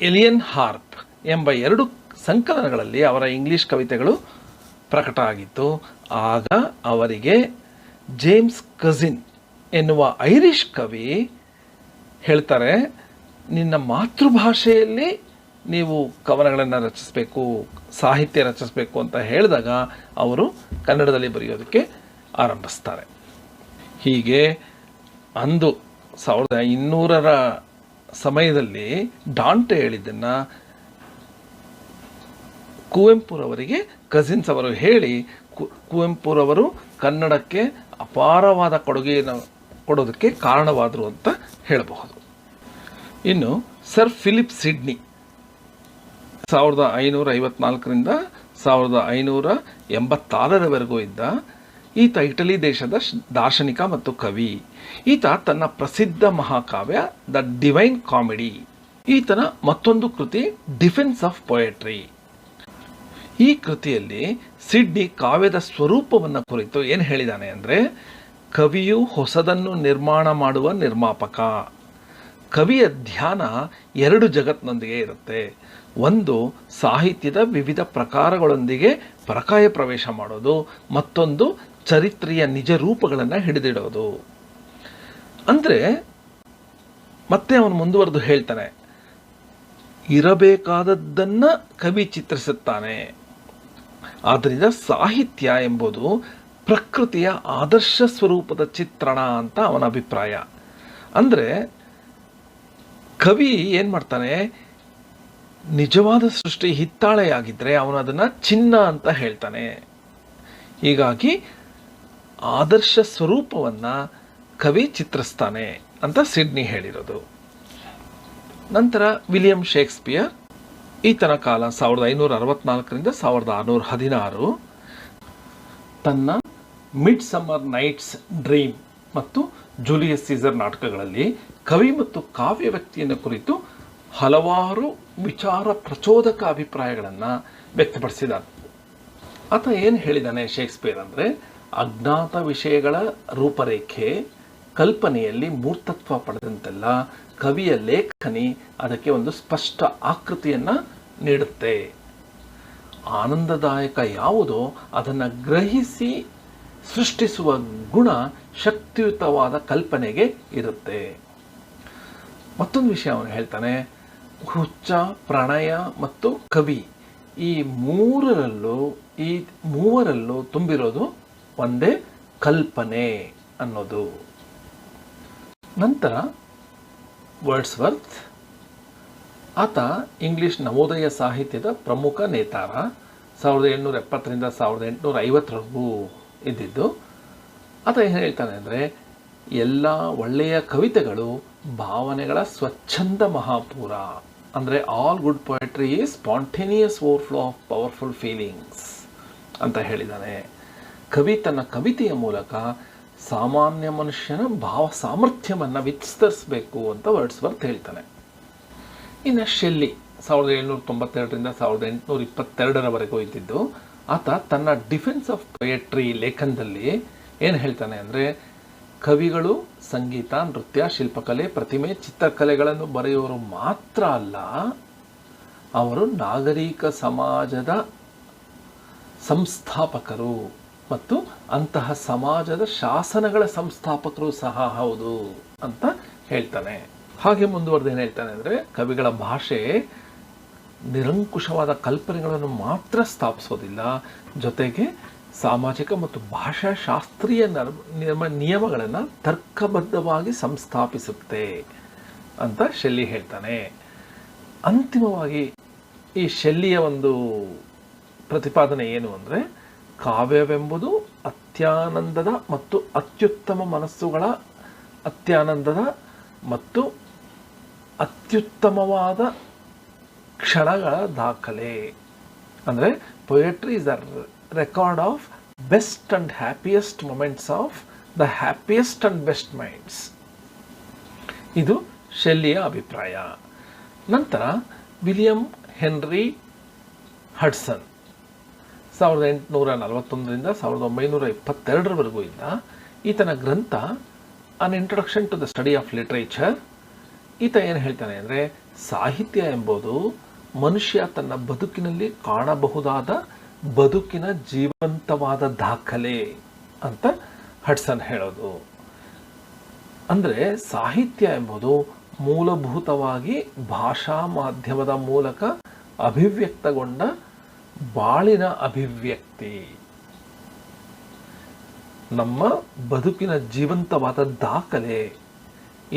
ಎಲಿಯನ್ ಹಾರ್ಪ್ ಎಂಬ 2 ಸಂಕಲನಗಳಲ್ಲಿ ಅವರ ಇಂಗ್ಲೀಷ್ ಕವಿತೆಗಳು ಪ್ರಕಟ ಆಗಿತ್ತು. ಆಗ ಅವರಿಗೆ ಜೇಮ್ಸ್ ಕಜಿನ್ ಎನ್ನುವ ಐರಿಷ್ ಕವಿ ಹೇಳ್ತಾರೆ, ನಿನ್ನ ಮಾತೃಭಾಷೆಯಲ್ಲಿ ನೀವು ಕವನಗಳನ್ನು ರಚಿಸಬೇಕು, ಸಾಹಿತ್ಯ ರಚಿಸಬೇಕು ಅಂತ ಹೇಳಿದಾಗ ಅವರು ಕನ್ನಡದಲ್ಲಿ ಬರೆಯೋದಕ್ಕೆ ಆರಂಭಿಸ್ತಾರೆ. ಹೀಗೆ ಅಂದು 1200ರ ಸಮಯದಲ್ಲಿ ಡಾಂಟೆ ಹೇಳಿದ್ದನ್ನು ಕುವೆಂಪುರವರಿಗೆ ಕಜಿನ್ಸ್ ಅವರು ಹೇಳಿ ಕುವೆಂಪುರವರು ಕನ್ನಡಕ್ಕೆ ಅಪಾರವಾದ ಕೊಡುಗೆಯನ್ನು ಕೊಡೋದಕ್ಕೆ ಕಾರಣವಾದರು ಅಂತ ಹೇಳಬಹುದು. ಇನ್ನು ಸರ್ ಫಿಲಿಪ್ ಸಿಡ್ನಿ 1554ರಿಂದ 1586ರವರೆಗೂ ಇದ್ದ. ಈತ ಇಟಲಿ ದೇಶದ ದಾರ್ಶನಿಕ ಮತ್ತು ಕವಿ. ಈತ ತನ್ನ ಪ್ರಸಿದ್ಧ ಮಹಾಕಾವ್ಯ ದ ಡಿವೈನ್ ಕಾಮಿಡಿ, ಈತನ ಮತ್ತೊಂದು ಕೃತಿ ಡಿಫೆನ್ಸ್ ಆಫ್ ಪೊಯೆಟ್ರಿ. ಈ ಕೃತಿಯಲ್ಲಿ ಸಿಡ್ನಿ ಕಾವ್ಯದ ಸ್ವರೂಪವನ್ನು ಕುರಿತು ಏನು ಹೇಳಿದ್ದಾನೆ ಅಂದರೆ, ಕವಿಯು ಹೊಸದನ್ನು ನಿರ್ಮಾಣ ಮಾಡುವ ನಿರ್ಮಾಪಕ. ಕವಿಯ ಧ್ಯಾನ 2 ಜಗತ್ತಿನೊಂದಿಗೆ ಇರುತ್ತೆ. ಒಂದು ಸಾಹಿತ್ಯದ ವಿವಿಧ ಪ್ರಕಾರಗಳೊಂದಿಗೆ ಪರಕಾಯ ಪ್ರವೇಶ ಮಾಡೋದು, ಮತ್ತೊಂದು ಚರಿತ್ರೆಯ ನಿಜ ರೂಪಗಳನ್ನು ಹಿಡಿದಿಡೋದು. ಅಂದರೆ ಮತ್ತೆ ಅವನು ಮುಂದುವರೆದು ಹೇಳ್ತಾನೆ, ಇರಬೇಕಾದದ್ದನ್ನು ಕವಿ ಚಿತ್ರಿಸುತ್ತಾನೆ. ಆದ್ದರಿಂದ ಸಾಹಿತ್ಯ ಎಂಬುದು ಪ್ರಕೃತಿಯ ಆದರ್ಶ ಸ್ವರೂಪದ ಚಿತ್ರಣ ಅಂತ ಅವನ ಅಭಿಪ್ರಾಯ. ಅಂದರೆ ಕವಿ ಏನು ಮಾಡ್ತಾನೆ, ನಿಜವಾದ ಸೃಷ್ಟಿ ಹಿತ್ತಾಳೆಯಾಗಿದ್ದರೆ ಅವನು ಅದನ್ನು ಚಿನ್ನ ಅಂತ ಹೇಳ್ತಾನೆ. ಹೀಗಾಗಿ ಆದರ್ಶ ಸ್ವರೂಪವನ್ನು ಕವಿ ಚಿತ್ರಿಸ್ತಾನೆ ಅಂತ ಸಿಡ್ನಿ ಹೇಳಿರೋದು. ನಂತರ ವಿಲಿಯಂ ಶೇಕ್ಸ್ಪಿಯರ್, ಈತನ ಕಾಲ 1564ರಿಂದ 1616, ತನ್ನ ಮಿಡ್ ಸಮ್ಮರ್ ನೈಟ್ಸ್ ಡ್ರೀಮ್ ಮತ್ತು ಜೂಲಿಯಸ್ ಸೀಸರ್ ನಾಟಕಗಳಲ್ಲಿ ಕವಿ ಮತ್ತು ಕಾವ್ಯ ವ್ಯಕ್ತಿಯನ್ನು ಕುರಿತು ಹಲವಾರು ವಿಚಾರ ಪ್ರಚೋದಕ ಅಭಿಪ್ರಾಯಗಳನ್ನು ವ್ಯಕ್ತಪಡಿಸಿದ. ಆತ ಏನು ಹೇಳಿದ್ದಾನೆ ಶೇಕ್ಸ್ಪಿಯರ್ ಅಂದರೆ, ಅಜ್ಞಾತ ವಿಷಯಗಳ ರೂಪರೇಖೆ ಕಲ್ಪನೆಯಲ್ಲಿ ಮೂರ್ತತ್ವ ಪಡೆದಂತೆಲ್ಲ ಕವಿಯ ಲೇಖನಿ ಅದಕ್ಕೆ ಒಂದು ಸ್ಪಷ್ಟ ಆಕೃತಿಯನ್ನು ನೀಡುತ್ತೆ. ಆನಂದದಾಯಕ ಯಾವುದೋ ಅದನ್ನು ಗ್ರಹಿಸಿ ಸೃಷ್ಟಿಸುವ ಗುಣ ಶಕ್ತಿಯುತವಾದ ಕಲ್ಪನೆಗೆ ಇರುತ್ತೆ. ಮತ್ತೊಂದು ವಿಷಯ ಅವನು ಹೇಳ್ತಾನೆ, ಹುಚ್ಚ, ಪ್ರಣಯ ಮತ್ತು ಕವಿ ಈ ಮೂವರಲ್ಲೂ ತುಂಬಿರೋದು ಒಂದೇ ಕಲ್ಪನೆ ಅನ್ನೋದು. ನಂತರ ವರ್ಡ್ಸ್ವರ್ತ್, ಆತ ಇಂಗ್ಲಿಷ್ ನವೋದಯ ಸಾಹಿತ್ಯದ ಪ್ರಮುಖ ನೇತಾರ. 1770ರಿಂದ 1850ರವರೆಗೂ ಇದ್ದಿದ್ದು. ಆತ ಏನು ಹೇಳ್ತಾನೆ ಅಂದರೆ, ಎಲ್ಲ ಒಳ್ಳೆಯ ಕವಿತೆಗಳು ಭಾವನೆಗಳ ಸ್ವಚ್ಛಂದ ಮಹಾಪೂರ. ಅಂದರೆ all good poetry is spontaneous overflow of powerful feelings ಅಂತ ಹೇಳಿದ್ದಾನೆ. ಕವಿ ತನ್ನ ಕವಿತೆಯ ಮೂಲಕ ಸಾಮಾನ್ಯ ಮನುಷ್ಯನ ಭಾವ ಸಾಮರ್ಥ್ಯವನ್ನು ವಿಸ್ತರಿಸಬೇಕು ಅಂತ ವರ್ಡ್ಸ್ವರ್ತ್ ಹೇಳ್ತಾನೆ. ಇನ್ನು ಶೆಲ್ಲಿ 1792ರಿಂದ 1822ರವರೆಗೂ ಇದ್ದಿದ್ದು. ಆತ ತನ್ನ ಡಿಫೆನ್ಸ್ ಆಫ್ ಪೊಯೆಟ್ರಿ ಲೇಖನದಲ್ಲಿ ಏನು ಹೇಳ್ತಾನೆ ಅಂದರೆ, ಕವಿಗಳು ಸಂಗೀತ, ನೃತ್ಯ, ಶಿಲ್ಪಕಲೆ, ಪ್ರತಿಮೆ, ಚಿತ್ರಕಲೆಗಳನ್ನು ಬರೆಯುವವರು ಮಾತ್ರ ಅಲ್ಲ, ಅವರು ನಾಗರಿಕ ಸಮಾಜದ ಸಂಸ್ಥಾಪಕರು ಮತ್ತು ಅಂತಹ ಸಮಾಜದ ಶಾಸನಗಳ ಸಂಸ್ಥಾಪಕರು ಸಹ ಹೌದು ಅಂತ ಹೇಳ್ತಾನೆ. ಹಾಗೆ ಮುಂದುವರೆದು ಏನು ಹೇಳ್ತಾನೆ ಅಂದರೆ, ಕವಿಗಳ ಭಾಷೆ ನಿರಂಕುಶವಾದ ಕಲ್ಪನೆಗಳನ್ನು ಮಾತ್ರ ಸ್ಥಾಪಿಸೋದಿಲ್ಲ, ಜೊತೆಗೆ ಸಾಮಾಜಿಕ ಮತ್ತು ಭಾಷಾಶಾಸ್ತ್ರೀಯ ನಿಯಮಗಳನ್ನು ತರ್ಕಬದ್ಧವಾಗಿ ಸಂಸ್ಥಾಪಿಸುತ್ತೆ ಅಂತ ಶೆಲ್ಲಿ ಹೇಳ್ತಾನೆ. ಅಂತಿಮವಾಗಿ ಈ ಶೆಲ್ಲಿಯ ಒಂದು ಪ್ರತಿಪಾದನೆ ಏನು ಅಂದರೆ, ಕಾವ್ಯವೆಂಬುದು ಅತ್ಯಾನಂದದ ಮತ್ತು ಅತ್ಯುತ್ತಮ ಮನಸ್ಸುಗಳ ಅತ್ಯಾನಂದದ ಮತ್ತು ಅತ್ಯುತ್ತಮವಾದ ಕ್ಷಣಗಳ ದಾಖಲೆ. ಅಂದರೆ poetry is the record of best and happiest moments of the happiest and best minds. ಇದು ಶೆಲ್ಲಿಯ ಅಭಿಪ್ರಾಯ. ನಂತರ ವಿಲಿಯಂ ಹೆನ್ರಿ ಹಡ್ಸನ್ 1841ರಿಂದ 1922 ಇದ್ದ. ಈತನ ಗ್ರಂಥ an introduction to the study of literature. ಈತ ಏನು ಹೇಳ್ತಾನೆ ಅಂದರೆ, ಸಾಹಿತ್ಯ ಎಂಬುದು ಮನುಷ್ಯ ತನ್ನ ಬದುಕಿನಲ್ಲಿ ಕಾಣಬಹುದಾದ ಬದುಕಿನ ಜೀವಂತವಾದ ದಾಖಲೆ ಅಂತ ಹಡ್ಸನ್ ಹೇಳೋದು. ಅಂದರೆ ಸಾಹಿತ್ಯ ಎಂಬುದು ಮೂಲಭೂತವಾಗಿ ಭಾಷಾ ಮಾಧ್ಯಮದ ಮೂಲಕ ಅಭಿವ್ಯಕ್ತಗೊಂಡ ಬಾಳಿನ ಅಭಿವ್ಯಕ್ತಿ, ನಮ್ಮ ಬದುಕಿನ ಜೀವಂತವಾದ ದಾಖಲೆ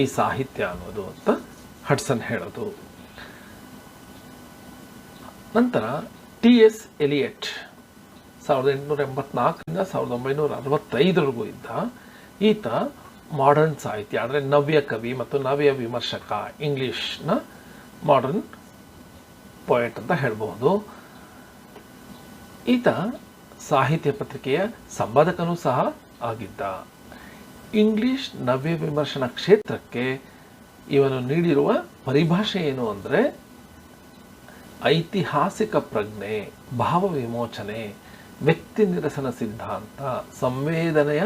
ಈ ಸಾಹಿತ್ಯ ಅನ್ನೋದು ಅಂತ ಹಡ್ಸನ್ ಹೇಳೋದು. ನಂತರ ಟಿ.ಎಸ್. ಎಲಿಯಟ್ 1884ರಿಂದ 1965 ಇದ್ದ. ಈತ ಮಾಡರ್ನ್ ಸಾಹಿತ್ಯ ಅಂದರೆ ನವ್ಯ ಕವಿ ಮತ್ತು ನವ್ಯ ವಿಮರ್ಶಕ, ಇಂಗ್ಲಿಷ್ನ ಮಾಡರ್ನ್ ಪೊಯೆಟ್ ಅಂತ ಹೇಳ್ಬೋದು. ಈತ ಸಾಹಿತ್ಯ ಪತ್ರಿಕೆಯ ಸಂಪಾದಕನೂ ಸಹ ಆಗಿದ್ದ. ಇಂಗ್ಲಿಷ್ ನವ್ಯ ವಿಮರ್ಶನ ಕ್ಷೇತ್ರಕ್ಕೆ ಇವನು ನೀಡಿರುವ ಪರಿಭಾಷೆ ಏನು ಅಂದರೆ, ಐತಿಹಾಸಿಕ ಪ್ರಜ್ಞೆ, ಭಾವ ವಿಮೋಚನೆ, ವ್ಯಕ್ತಿ ನಿರಸನ ಸಿದ್ಧಾಂತ, ಸಂವೇದನೆಯ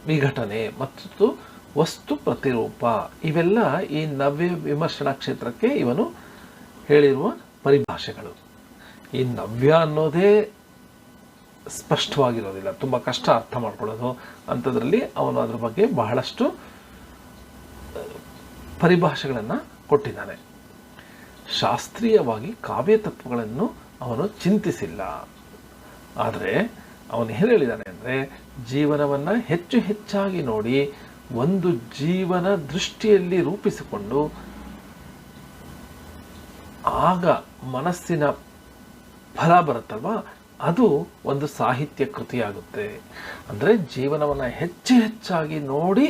ವಿಘಟನೆ ಮತ್ತು ವಸ್ತು ಪ್ರತಿರೂಪ. ಇವೆಲ್ಲ ಈ ನವ್ಯ ವಿಮರ್ಶನ ಕ್ಷೇತ್ರಕ್ಕೆ ಇವನು ಹೇಳಿರುವ ಪರಿಭಾಷೆಗಳು. ಈ ನವ್ಯ ಅನ್ನೋದೇ ಸ್ಪಷ್ಟವಾಗಿರೋದಿಲ್ಲ, ತುಂಬ ಕಷ್ಟ ಅರ್ಥ ಮಾಡ್ಕೊಳ್ಳೋದು. ಅಂಥದ್ರಲ್ಲಿ ಅವನು ಅದ್ರ ಬಗ್ಗೆ ಬಹಳಷ್ಟು ಪರಿಭಾಷೆಗಳನ್ನು ಕೊಟ್ಟಿದ್ದಾನೆ. ಶಾಸ್ತ್ರೀಯವಾಗಿ ಕಾವ್ಯ ತತ್ವಗಳನ್ನು ಅವನು ಚಿಂತಿಸಿಲ್ಲ. ಆದರೆ ಅವನು ಏನು ಹೇಳಿದ್ದಾನೆ ಅಂದರೆ, ಜೀವನವನ್ನು ಹೆಚ್ಚು ಹೆಚ್ಚಾಗಿ ನೋಡಿ ಒಂದು ಜೀವನ ದೃಷ್ಟಿಯಲ್ಲಿ ರೂಪಿಸಿಕೊಂಡು ಆಗ ಮನಸ್ಸಿನ ಫಲ ಬರುತ್ತಲ್ವ, ಅದು ಒಂದು ಸಾಹಿತ್ಯ ಕೃತಿಯಾಗುತ್ತೆ. ಅಂದರೆ ಜೀವನವನ್ನು ಹೆಚ್ಚು ಹೆಚ್ಚಾಗಿ ನೋಡಿ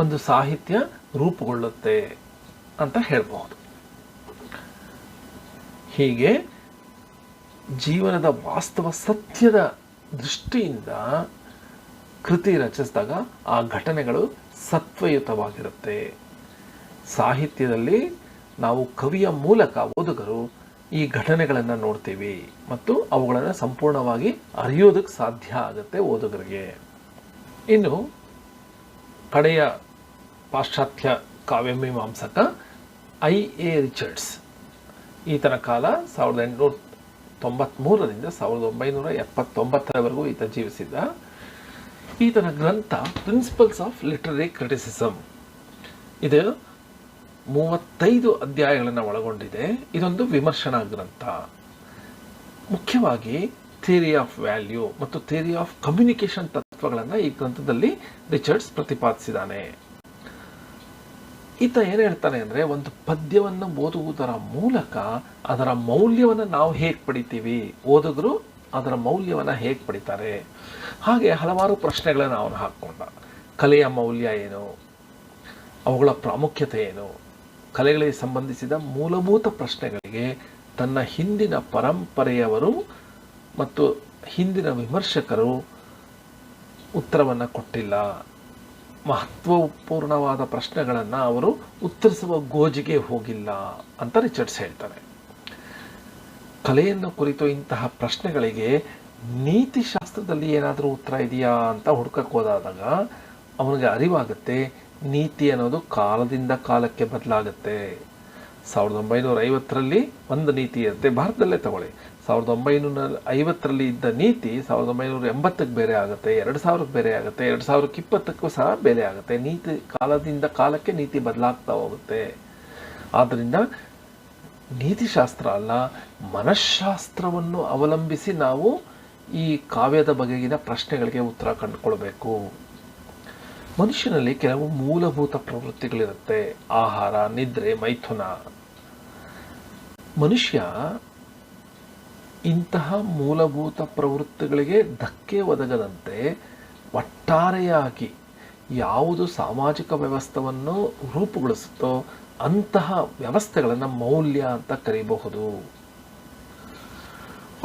ಒಂದು ಸಾಹಿತ್ಯ ರೂಪುಗೊಳ್ಳುತ್ತೆ ಅಂತ ಹೇಳ್ಬಹುದು. ಹೀಗೆ ಜೀವನದ ವಾಸ್ತವ ಸತ್ಯದ ದೃಷ್ಟಿಯಿಂದ ಕೃತಿ ರಚಿಸಿದಾಗ ಆ ಘಟನೆಗಳು ಸತ್ವಯುತವಾಗಿರುತ್ತೆ. ಸಾಹಿತ್ಯದಲ್ಲಿ ನಾವು ಕವಿಯ ಮೂಲಕ ಓದುಗರು ಈ ಘಟನೆಗಳನ್ನು ನೋಡ್ತೀವಿ ಮತ್ತು ಅವುಗಳನ್ನು ಸಂಪೂರ್ಣವಾಗಿ ಅರಿಯೋದಕ್ಕೆ ಸಾಧ್ಯ ಆಗುತ್ತೆ ಓದುಗರಿಗೆ. ಇನ್ನು ಕಡೆಯ ಪಾಶ್ಚಾತ್ಯ ಕಾವ್ಯಮೀಮಾಂಸಕ ಐ.ಎ. ರಿಚರ್ಡ್ಸ್. ಈತನ ಕಾಲ 1893ರಿಂದ 1979 ಈತ ಜೀವಿಸಿದ್ದ. ಈತನ ಗ್ರಂಥ ಪ್ರಿನ್ಸಿಪಲ್ಸ್ ಆಫ್ ಲಿಟರರಿ ಕ್ರಿಟಿಸಿಸಮ್. ಇದು 35 ಅಧ್ಯಾಯಗಳನ್ನು ಒಳಗೊಂಡಿದೆ. ಇದೊಂದು ವಿಮರ್ಶನಾ ಗ್ರಂಥ. ಮುಖ್ಯವಾಗಿ ಥಿಯರಿ ಆಫ್ ವ್ಯಾಲ್ಯೂ ಮತ್ತು ಥಿಯರಿ ಆಫ್ ಕಮ್ಯುನಿಕೇಷನ್ ತತ್ವಗಳನ್ನು ಈ ಗ್ರಂಥದಲ್ಲಿ ರಿಚರ್ಡ್ಸ್ ಪ್ರತಿಪಾದಿಸಿದ್ದಾನೆ. ಈತ ಏನು ಹೇಳ್ತಾನೆ ಅಂದರೆ, ಒಂದು ಪದ್ಯವನ್ನು ಓದುವುದರ ಮೂಲಕ ಅದರ ಮೌಲ್ಯವನ್ನು ನಾವು ಹೇಗೆ ಪಡಿತೀವಿ, ಓದುಗರು ಅದರ ಮೌಲ್ಯವನ್ನು ಹೇಗೆ ಪಡಿತಾರೆ, ಹಾಗೆ ಹಲವಾರು ಪ್ರಶ್ನೆಗಳನ್ನು ಅವನು ಹಾಕ್ಕೊಂಡ. ಕಲೆಯ ಮೌಲ್ಯ ಏನು, ಅವುಗಳ ಪ್ರಾಮುಖ್ಯತೆ ಏನು, ಕಲೆಗಳಿಗೆ ಸಂಬಂಧಿಸಿದ ಮೂಲಭೂತ ಪ್ರಶ್ನೆಗಳಿಗೆ ತನ್ನ ಹಿಂದಿನ ಪರಂಪರೆಯವರು ಮತ್ತು ಹಿಂದಿನ ವಿಮರ್ಶಕರು ಉತ್ತರವನ್ನು ಕೊಟ್ಟಿಲ್ಲ. ಮಹತ್ವಪೂರ್ಣವಾದ ಪ್ರಶ್ನೆಗಳನ್ನು ಅವರು ಉತ್ತರಿಸುವ ಗೋಜಿಗೆ ಹೋಗಿಲ್ಲ ಅಂತ ರಿಚರ್ಡ್ಸ್ ಹೇಳ್ತಾರೆ. ಕಲೆಯನ್ನು ಕುರಿತು ಇಂತಹ ಪ್ರಶ್ನೆಗಳಿಗೆ ನೀತಿಶಾಸ್ತ್ರದಲ್ಲಿ ಏನಾದರೂ ಉತ್ತರ ಇದೆಯಾ ಅಂತ ಹುಡುಕಕ್ಕೆ ಹೋದಾಗ ಅವನಿಗೆ ಅರಿವಾಗುತ್ತೆ, ನೀತಿ ಅನ್ನೋದು ಕಾಲದಿಂದ ಕಾಲಕ್ಕೆ ಬದಲಾಗುತ್ತೆ. 1950ರಲ್ಲಿ ಒಂದು ನೀತಿ ಇರುತ್ತೆ. ಭಾರತದಲ್ಲೇ ತಗೊಳ್ಳಿ, 1950ರಲ್ಲಿ ಇದ್ದ ನೀತಿ 1980ಕ್ಕೆ ಬೇರೆ ಆಗುತ್ತೆ, 2000ಕ್ಕೆ ಬೇರೆ ಆಗುತ್ತೆ, 2020ಕ್ಕೂ ಸಹ ಬೇರೆ ಆಗುತ್ತೆ. ನೀತಿ ಕಾಲದಿಂದ ಕಾಲಕ್ಕೆ ನೀತಿ ಬದಲಾಗ್ತಾ ಹೋಗುತ್ತೆ. ಆದ್ದರಿಂದ ನೀತಿಶಾಸ್ತ್ರ ಅಲ್ಲ, ಮನಃಶಾಸ್ತ್ರವನ್ನು ಅವಲಂಬಿಸಿ ನಾವು ಈ ಕಾವ್ಯದ ಬಗೆಗಿನ ಪ್ರಶ್ನೆಗಳಿಗೆ ಉತ್ತರ ಕಂಡುಕೊಳ್ಬೇಕು. ಮನುಷ್ಯನಲ್ಲಿ ಕೆಲವು ಮೂಲಭೂತ ಪ್ರವೃತ್ತಿಗಳಿರುತ್ತೆ. ಆಹಾರ, ನಿದ್ರೆ, ಮೈಥುನ. ಮನುಷ್ಯ ಇಂತಹ ಮೂಲಭೂತ ಪ್ರವೃತ್ತಿಗಳಿಗೆ ಧಕ್ಕೆ ಒದಗದಂತೆ ಒಟ್ಟಾರೆಯಾಗಿ ಯಾವುದು ಸಾಮಾಜಿಕ ವ್ಯವಸ್ಥೆಯನ್ನು ರೂಪುಗೊಳಿಸುತ್ತೋ ಅಂತಹ ವ್ಯವಸ್ಥೆಗಳನ್ನು ಮೌಲ್ಯ ಅಂತ ಕರೀಬಹುದು.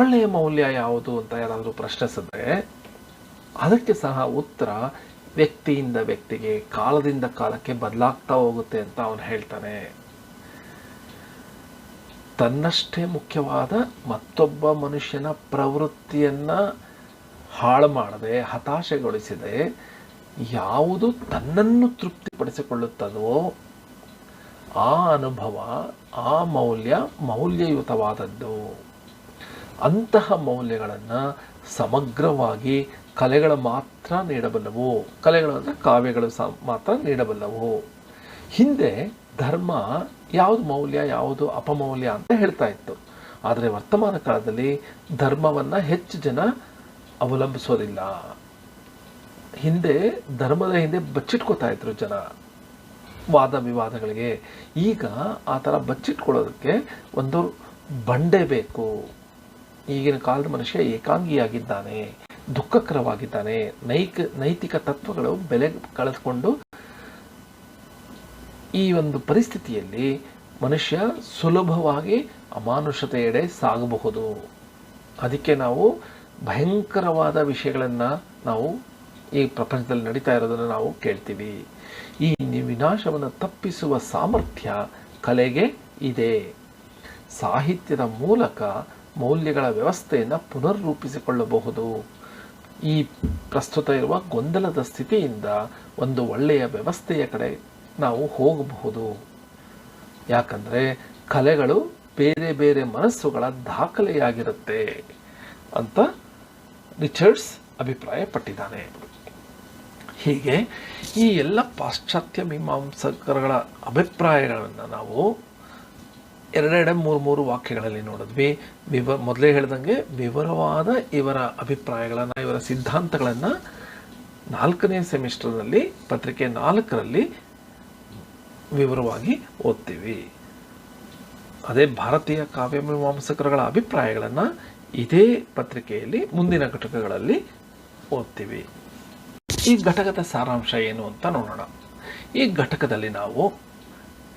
ಒಳ್ಳೆಯ ಮೌಲ್ಯ ಯಾವುದು ಅಂತ ಯಾರಾದರೂ ಪ್ರಶ್ನಿಸಿದ್ರೆ ಅದಕ್ಕೆ ಸಹ ಉತ್ತರ ವ್ಯಕ್ತಿಯಿಂದ ವ್ಯಕ್ತಿಗೆ, ಕಾಲದಿಂದ ಕಾಲಕ್ಕೆ ಬದಲಾಗ್ತಾ ಹೋಗುತ್ತೆ ಅಂತ ಅವನು ಹೇಳ್ತಾನೆ. ತನ್ನಷ್ಟೇ ಮುಖ್ಯವಾದ ಮತ್ತೊಬ್ಬ ಮನುಷ್ಯನ ಪ್ರವೃತ್ತಿಯನ್ನ ಹಾಳು ಮಾಡದೆ, ಹತಾಶೆಗೊಳಿಸದೆ ಯಾವುದು ತನ್ನನ್ನು ತೃಪ್ತಿಪಡಿಸಿಕೊಳ್ಳುತ್ತದೋ ಆ ಅನುಭವ, ಆ ಮೌಲ್ಯ ಮೌಲ್ಯಯುತವಾದದ್ದು. ಅಂತಹ ಮೌಲ್ಯಗಳನ್ನು ಸಮಗ್ರವಾಗಿ ಕಲೆಗಳು ಮಾತ್ರ ನೀಡಬಲ್ಲವು. ಕಲೆಗಳು ಅಂದರೆ ಕಾವ್ಯಗಳು ಮಾತ್ರ ನೀಡಬಲ್ಲವು. ಹಿಂದೆ ಧರ್ಮ ಯಾವುದು ಮೌಲ್ಯ, ಯಾವುದು ಅಪಮೌಲ್ಯ ಅಂತ ಹೇಳ್ತಾ ಇತ್ತು. ಆದರೆ ವರ್ತಮಾನ ಕಾಲದಲ್ಲಿ ಧರ್ಮವನ್ನು ಹೆಚ್ಚು ಜನ ಅವಲಂಬಿಸೋದಿಲ್ಲ. ಹಿಂದೆ ಧರ್ಮದ ಹಿಂದೆ ಬಚ್ಚಿಟ್ಕೋತಾ ಇದ್ರು ಜನ ವಾದ ವಿವಾದಗಳಿಗೆ. ಈಗ ಆ ಥರ ಬಚ್ಚಿಟ್ಕೊಳ್ಳೋದಕ್ಕೆ ಒಂದು ಬಂಡೆ ಬೇಕು. ಈಗಿನ ಕಾಲದ ಮನುಷ್ಯ ಏಕಾಂಗಿಯಾಗಿದ್ದಾನೆ, ದುಃಖಕರವಾಗಿದ್ದಾನೆ. ನೈತಿಕ ತತ್ವಗಳು ಬೆಲೆ ಕಳೆದುಕೊಂಡು ಈ ಒಂದು ಪರಿಸ್ಥಿತಿಯಲ್ಲಿ ಮನುಷ್ಯ ಸುಲಭವಾಗಿ ಅಮಾನುಷತೆಯೆಡೆ ಸಾಗಬಹುದು. ಅದಕ್ಕೆ ನಾವು ಭಯಂಕರವಾದ ವಿಷಯಗಳನ್ನು ನಾವು ಈ ಪ್ರಪಂಚದಲ್ಲಿ ನಡೀತಾ ಇರೋದನ್ನು ನಾವು ಕೇಳ್ತೀವಿ. ಈ ವಿನಾಶವನ್ನು ತಪ್ಪಿಸುವ ಸಾಮರ್ಥ್ಯ ಕಲೆಗೆ ಇದೆ. ಸಾಹಿತ್ಯದ ಮೂಲಕ ಮೌಲ್ಯಗಳ ವ್ಯವಸ್ಥೆಯನ್ನು ಪುನರ್ರೂಪಿಸಿಕೊಳ್ಳಬಹುದು. ಈ ಪ್ರಸ್ತುತ ಇರುವ ಗೊಂದಲದ ಸ್ಥಿತಿಯಿಂದ ಒಂದು ಒಳ್ಳೆಯ ವ್ಯವಸ್ಥೆಯ ಕಡೆ ನಾವು ಹೋಗಬಹುದು. ಯಾಕಂದರೆ ಕಲೆಗಳು ಬೇರೆ ಬೇರೆ ಮನಸ್ಸುಗಳ ದಾಖಲೆಯಾಗಿರುತ್ತೆ ಅಂತ ರಿಚರ್ಡ್ಸ್ ಅಭಿಪ್ರಾಯಪಟ್ಟಿದ್ದಾನೆ. ಹೀಗೆ ಈ ಎಲ್ಲ ಪಾಶ್ಚಾತ್ಯ ಮೀಮಾಂಸಕರುಗಳ ಅಭಿಪ್ರಾಯಗಳನ್ನು ನಾವು ಮೂರು ವಾಕ್ಯಗಳಲ್ಲಿ ನೋಡಿದ್ವಿ. ಮೊದಲೇ ಹೇಳ್ದಂಗೆ ವಿವರವಾದ ಇವರ ಅಭಿಪ್ರಾಯಗಳನ್ನು, ಇವರ ಸಿದ್ಧಾಂತಗಳನ್ನು 4ನೇ ಸೆಮಿಸ್ಟರ್ನಲ್ಲಿ ಪತ್ರಿಕೆ 4ರಲ್ಲಿ ವಿವರವಾಗಿ ಓದ್ತೀವಿ. ಅದೇ ಭಾರತೀಯ ಕಾವ್ಯ ಮೀಮಾಂಸಕರುಗಳ ಅಭಿಪ್ರಾಯಗಳನ್ನು ಇದೇ ಪತ್ರಿಕೆಯಲ್ಲಿ ಮುಂದಿನ ಘಟಕಗಳಲ್ಲಿ ಓದ್ತೀವಿ. ಈ ಘಟಕದ ಸಾರಾಂಶ ಏನು ಅಂತ ನೋಡೋಣ. ಈ ಘಟಕದಲ್ಲಿ ನಾವು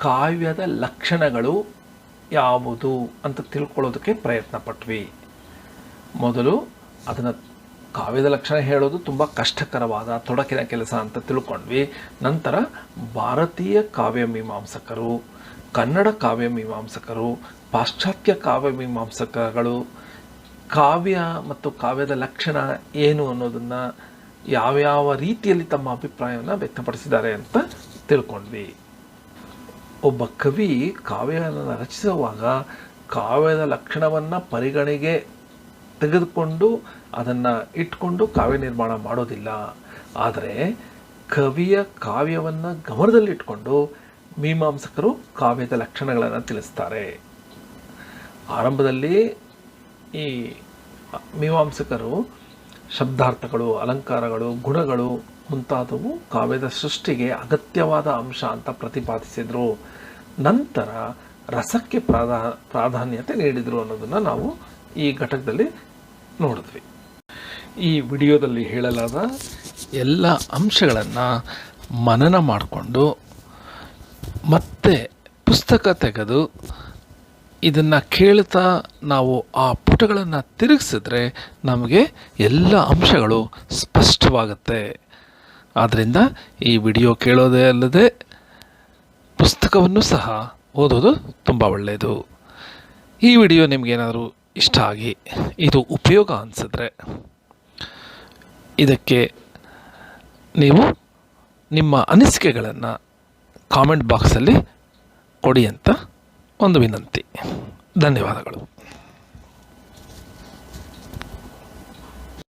ಕಾವ್ಯದ ಲಕ್ಷಣಗಳು ಯಾವುದು ಅಂತ ತಿಳ್ಕೊಳ್ಳೋದಕ್ಕೆ ಪ್ರಯತ್ನ ಪಟ್ವಿ. ಮೊದಲು ಅದನ್ನು ಕಾವ್ಯದ ಲಕ್ಷಣ ಹೇಳೋದು ತುಂಬ ಕಷ್ಟಕರವಾದ ತೊಡಕಿನ ಕೆಲಸ ಅಂತ ತಿಳ್ಕೊಂಡ್ವಿ. ನಂತರ ಭಾರತೀಯ ಕಾವ್ಯ ಮೀಮಾಂಸಕರು, ಕನ್ನಡ ಕಾವ್ಯ ಮೀಮಾಂಸಕರು, ಪಾಶ್ಚಾತ್ಯ ಕಾವ್ಯ ಮೀಮಾಂಸಕರುಗಳು ಕಾವ್ಯ ಮತ್ತು ಕಾವ್ಯದ ಲಕ್ಷಣ ಏನು ಅನ್ನೋದನ್ನು ಯಾವ್ಯಾವ ರೀತಿಯಲ್ಲಿ ತಮ್ಮ ಅಭಿಪ್ರಾಯವನ್ನು ವ್ಯಕ್ತಪಡಿಸಿದ್ದಾರೆ ಅಂತ ತಿಳ್ಕೊಂಡ್ವಿ. ಒಬ್ಬ ಕವಿ ಕಾವ್ಯವನ್ನು ರಚಿಸುವಾಗ ಕಾವ್ಯದ ಲಕ್ಷಣವನ್ನು ಪರಿಗಣೆಗೆ ತೆಗೆದುಕೊಂಡು ಅದನ್ನು ಇಟ್ಕೊಂಡು ಕಾವ್ಯ ನಿರ್ಮಾಣ ಮಾಡೋದಿಲ್ಲ. ಆದರೆ ಕವಿಯ ಕಾವ್ಯವನ್ನು ಗಮನದಲ್ಲಿಟ್ಕೊಂಡು ಮೀಮಾಂಸಕರು ಕಾವ್ಯದ ಲಕ್ಷಣಗಳನ್ನು ತಿಳಿಸ್ತಾರೆ. ಆರಂಭದಲ್ಲಿ ಈ ಮೀಮಾಂಸಕರು ಶಬ್ದಾರ್ಥಗಳು, ಅಲಂಕಾರಗಳು, ಗುಣಗಳು ಮುಂತಾದವು ಕಾವ್ಯದ ಸೃಷ್ಟಿಗೆ ಅಗತ್ಯವಾದ ಅಂಶ ಅಂತ ಪ್ರತಿಪಾದಿಸಿದರು. ನಂತರ ರಸಕ್ಕೆ ಪ್ರಾಧಾನ್ಯತೆ ನೀಡಿದರು ಅನ್ನೋದನ್ನು ನಾವು ಈ ಘಟಕದಲ್ಲಿ ನೋಡಿದ್ವಿ. ಈ ವಿಡಿಯೋದಲ್ಲಿ ಹೇಳಲಾದ ಎಲ್ಲ ಅಂಶಗಳನ್ನು ಮನನ ಮಾಡಿಕೊಂಡು ಮತ್ತೆ ಪುಸ್ತಕ ತೆಗೆದು ಇದನ್ನು ಕೇಳ್ತಾ ನಾವು ಆ ಪುಟಗಳನ್ನು ತಿರುಗಿಸಿದ್ರೆ ನಮಗೆ ಎಲ್ಲ ಅಂಶಗಳು ಸ್ಪಷ್ಟವಾಗುತ್ತೆ. ಆದ್ದರಿಂದ ಈ ವಿಡಿಯೋ ಕೇಳೋದೇ ಅಲ್ಲದೆ ಪುಸ್ತಕವನ್ನು ಸಹ ಓದೋದು ತುಂಬ ಒಳ್ಳೆಯದು. ಈ ವಿಡಿಯೋ ನಿಮಗೇನಾದರೂ ಇಷ್ಟ ಆಗಿ ಇದು ಉಪಯೋಗ ಅನಿಸಿದ್ರೆ ಇದಕ್ಕೆ ನೀವು ನಿಮ್ಮ ಅನಿಸಿಕೆಗಳನ್ನು ಕಾಮೆಂಟ್ ಬಾಕ್ಸಲ್ಲಿ ಕೊಡಿ ಅಂತ ಒಂದು ವಿನಂತಿ. ಧನ್ಯವಾದಗಳು.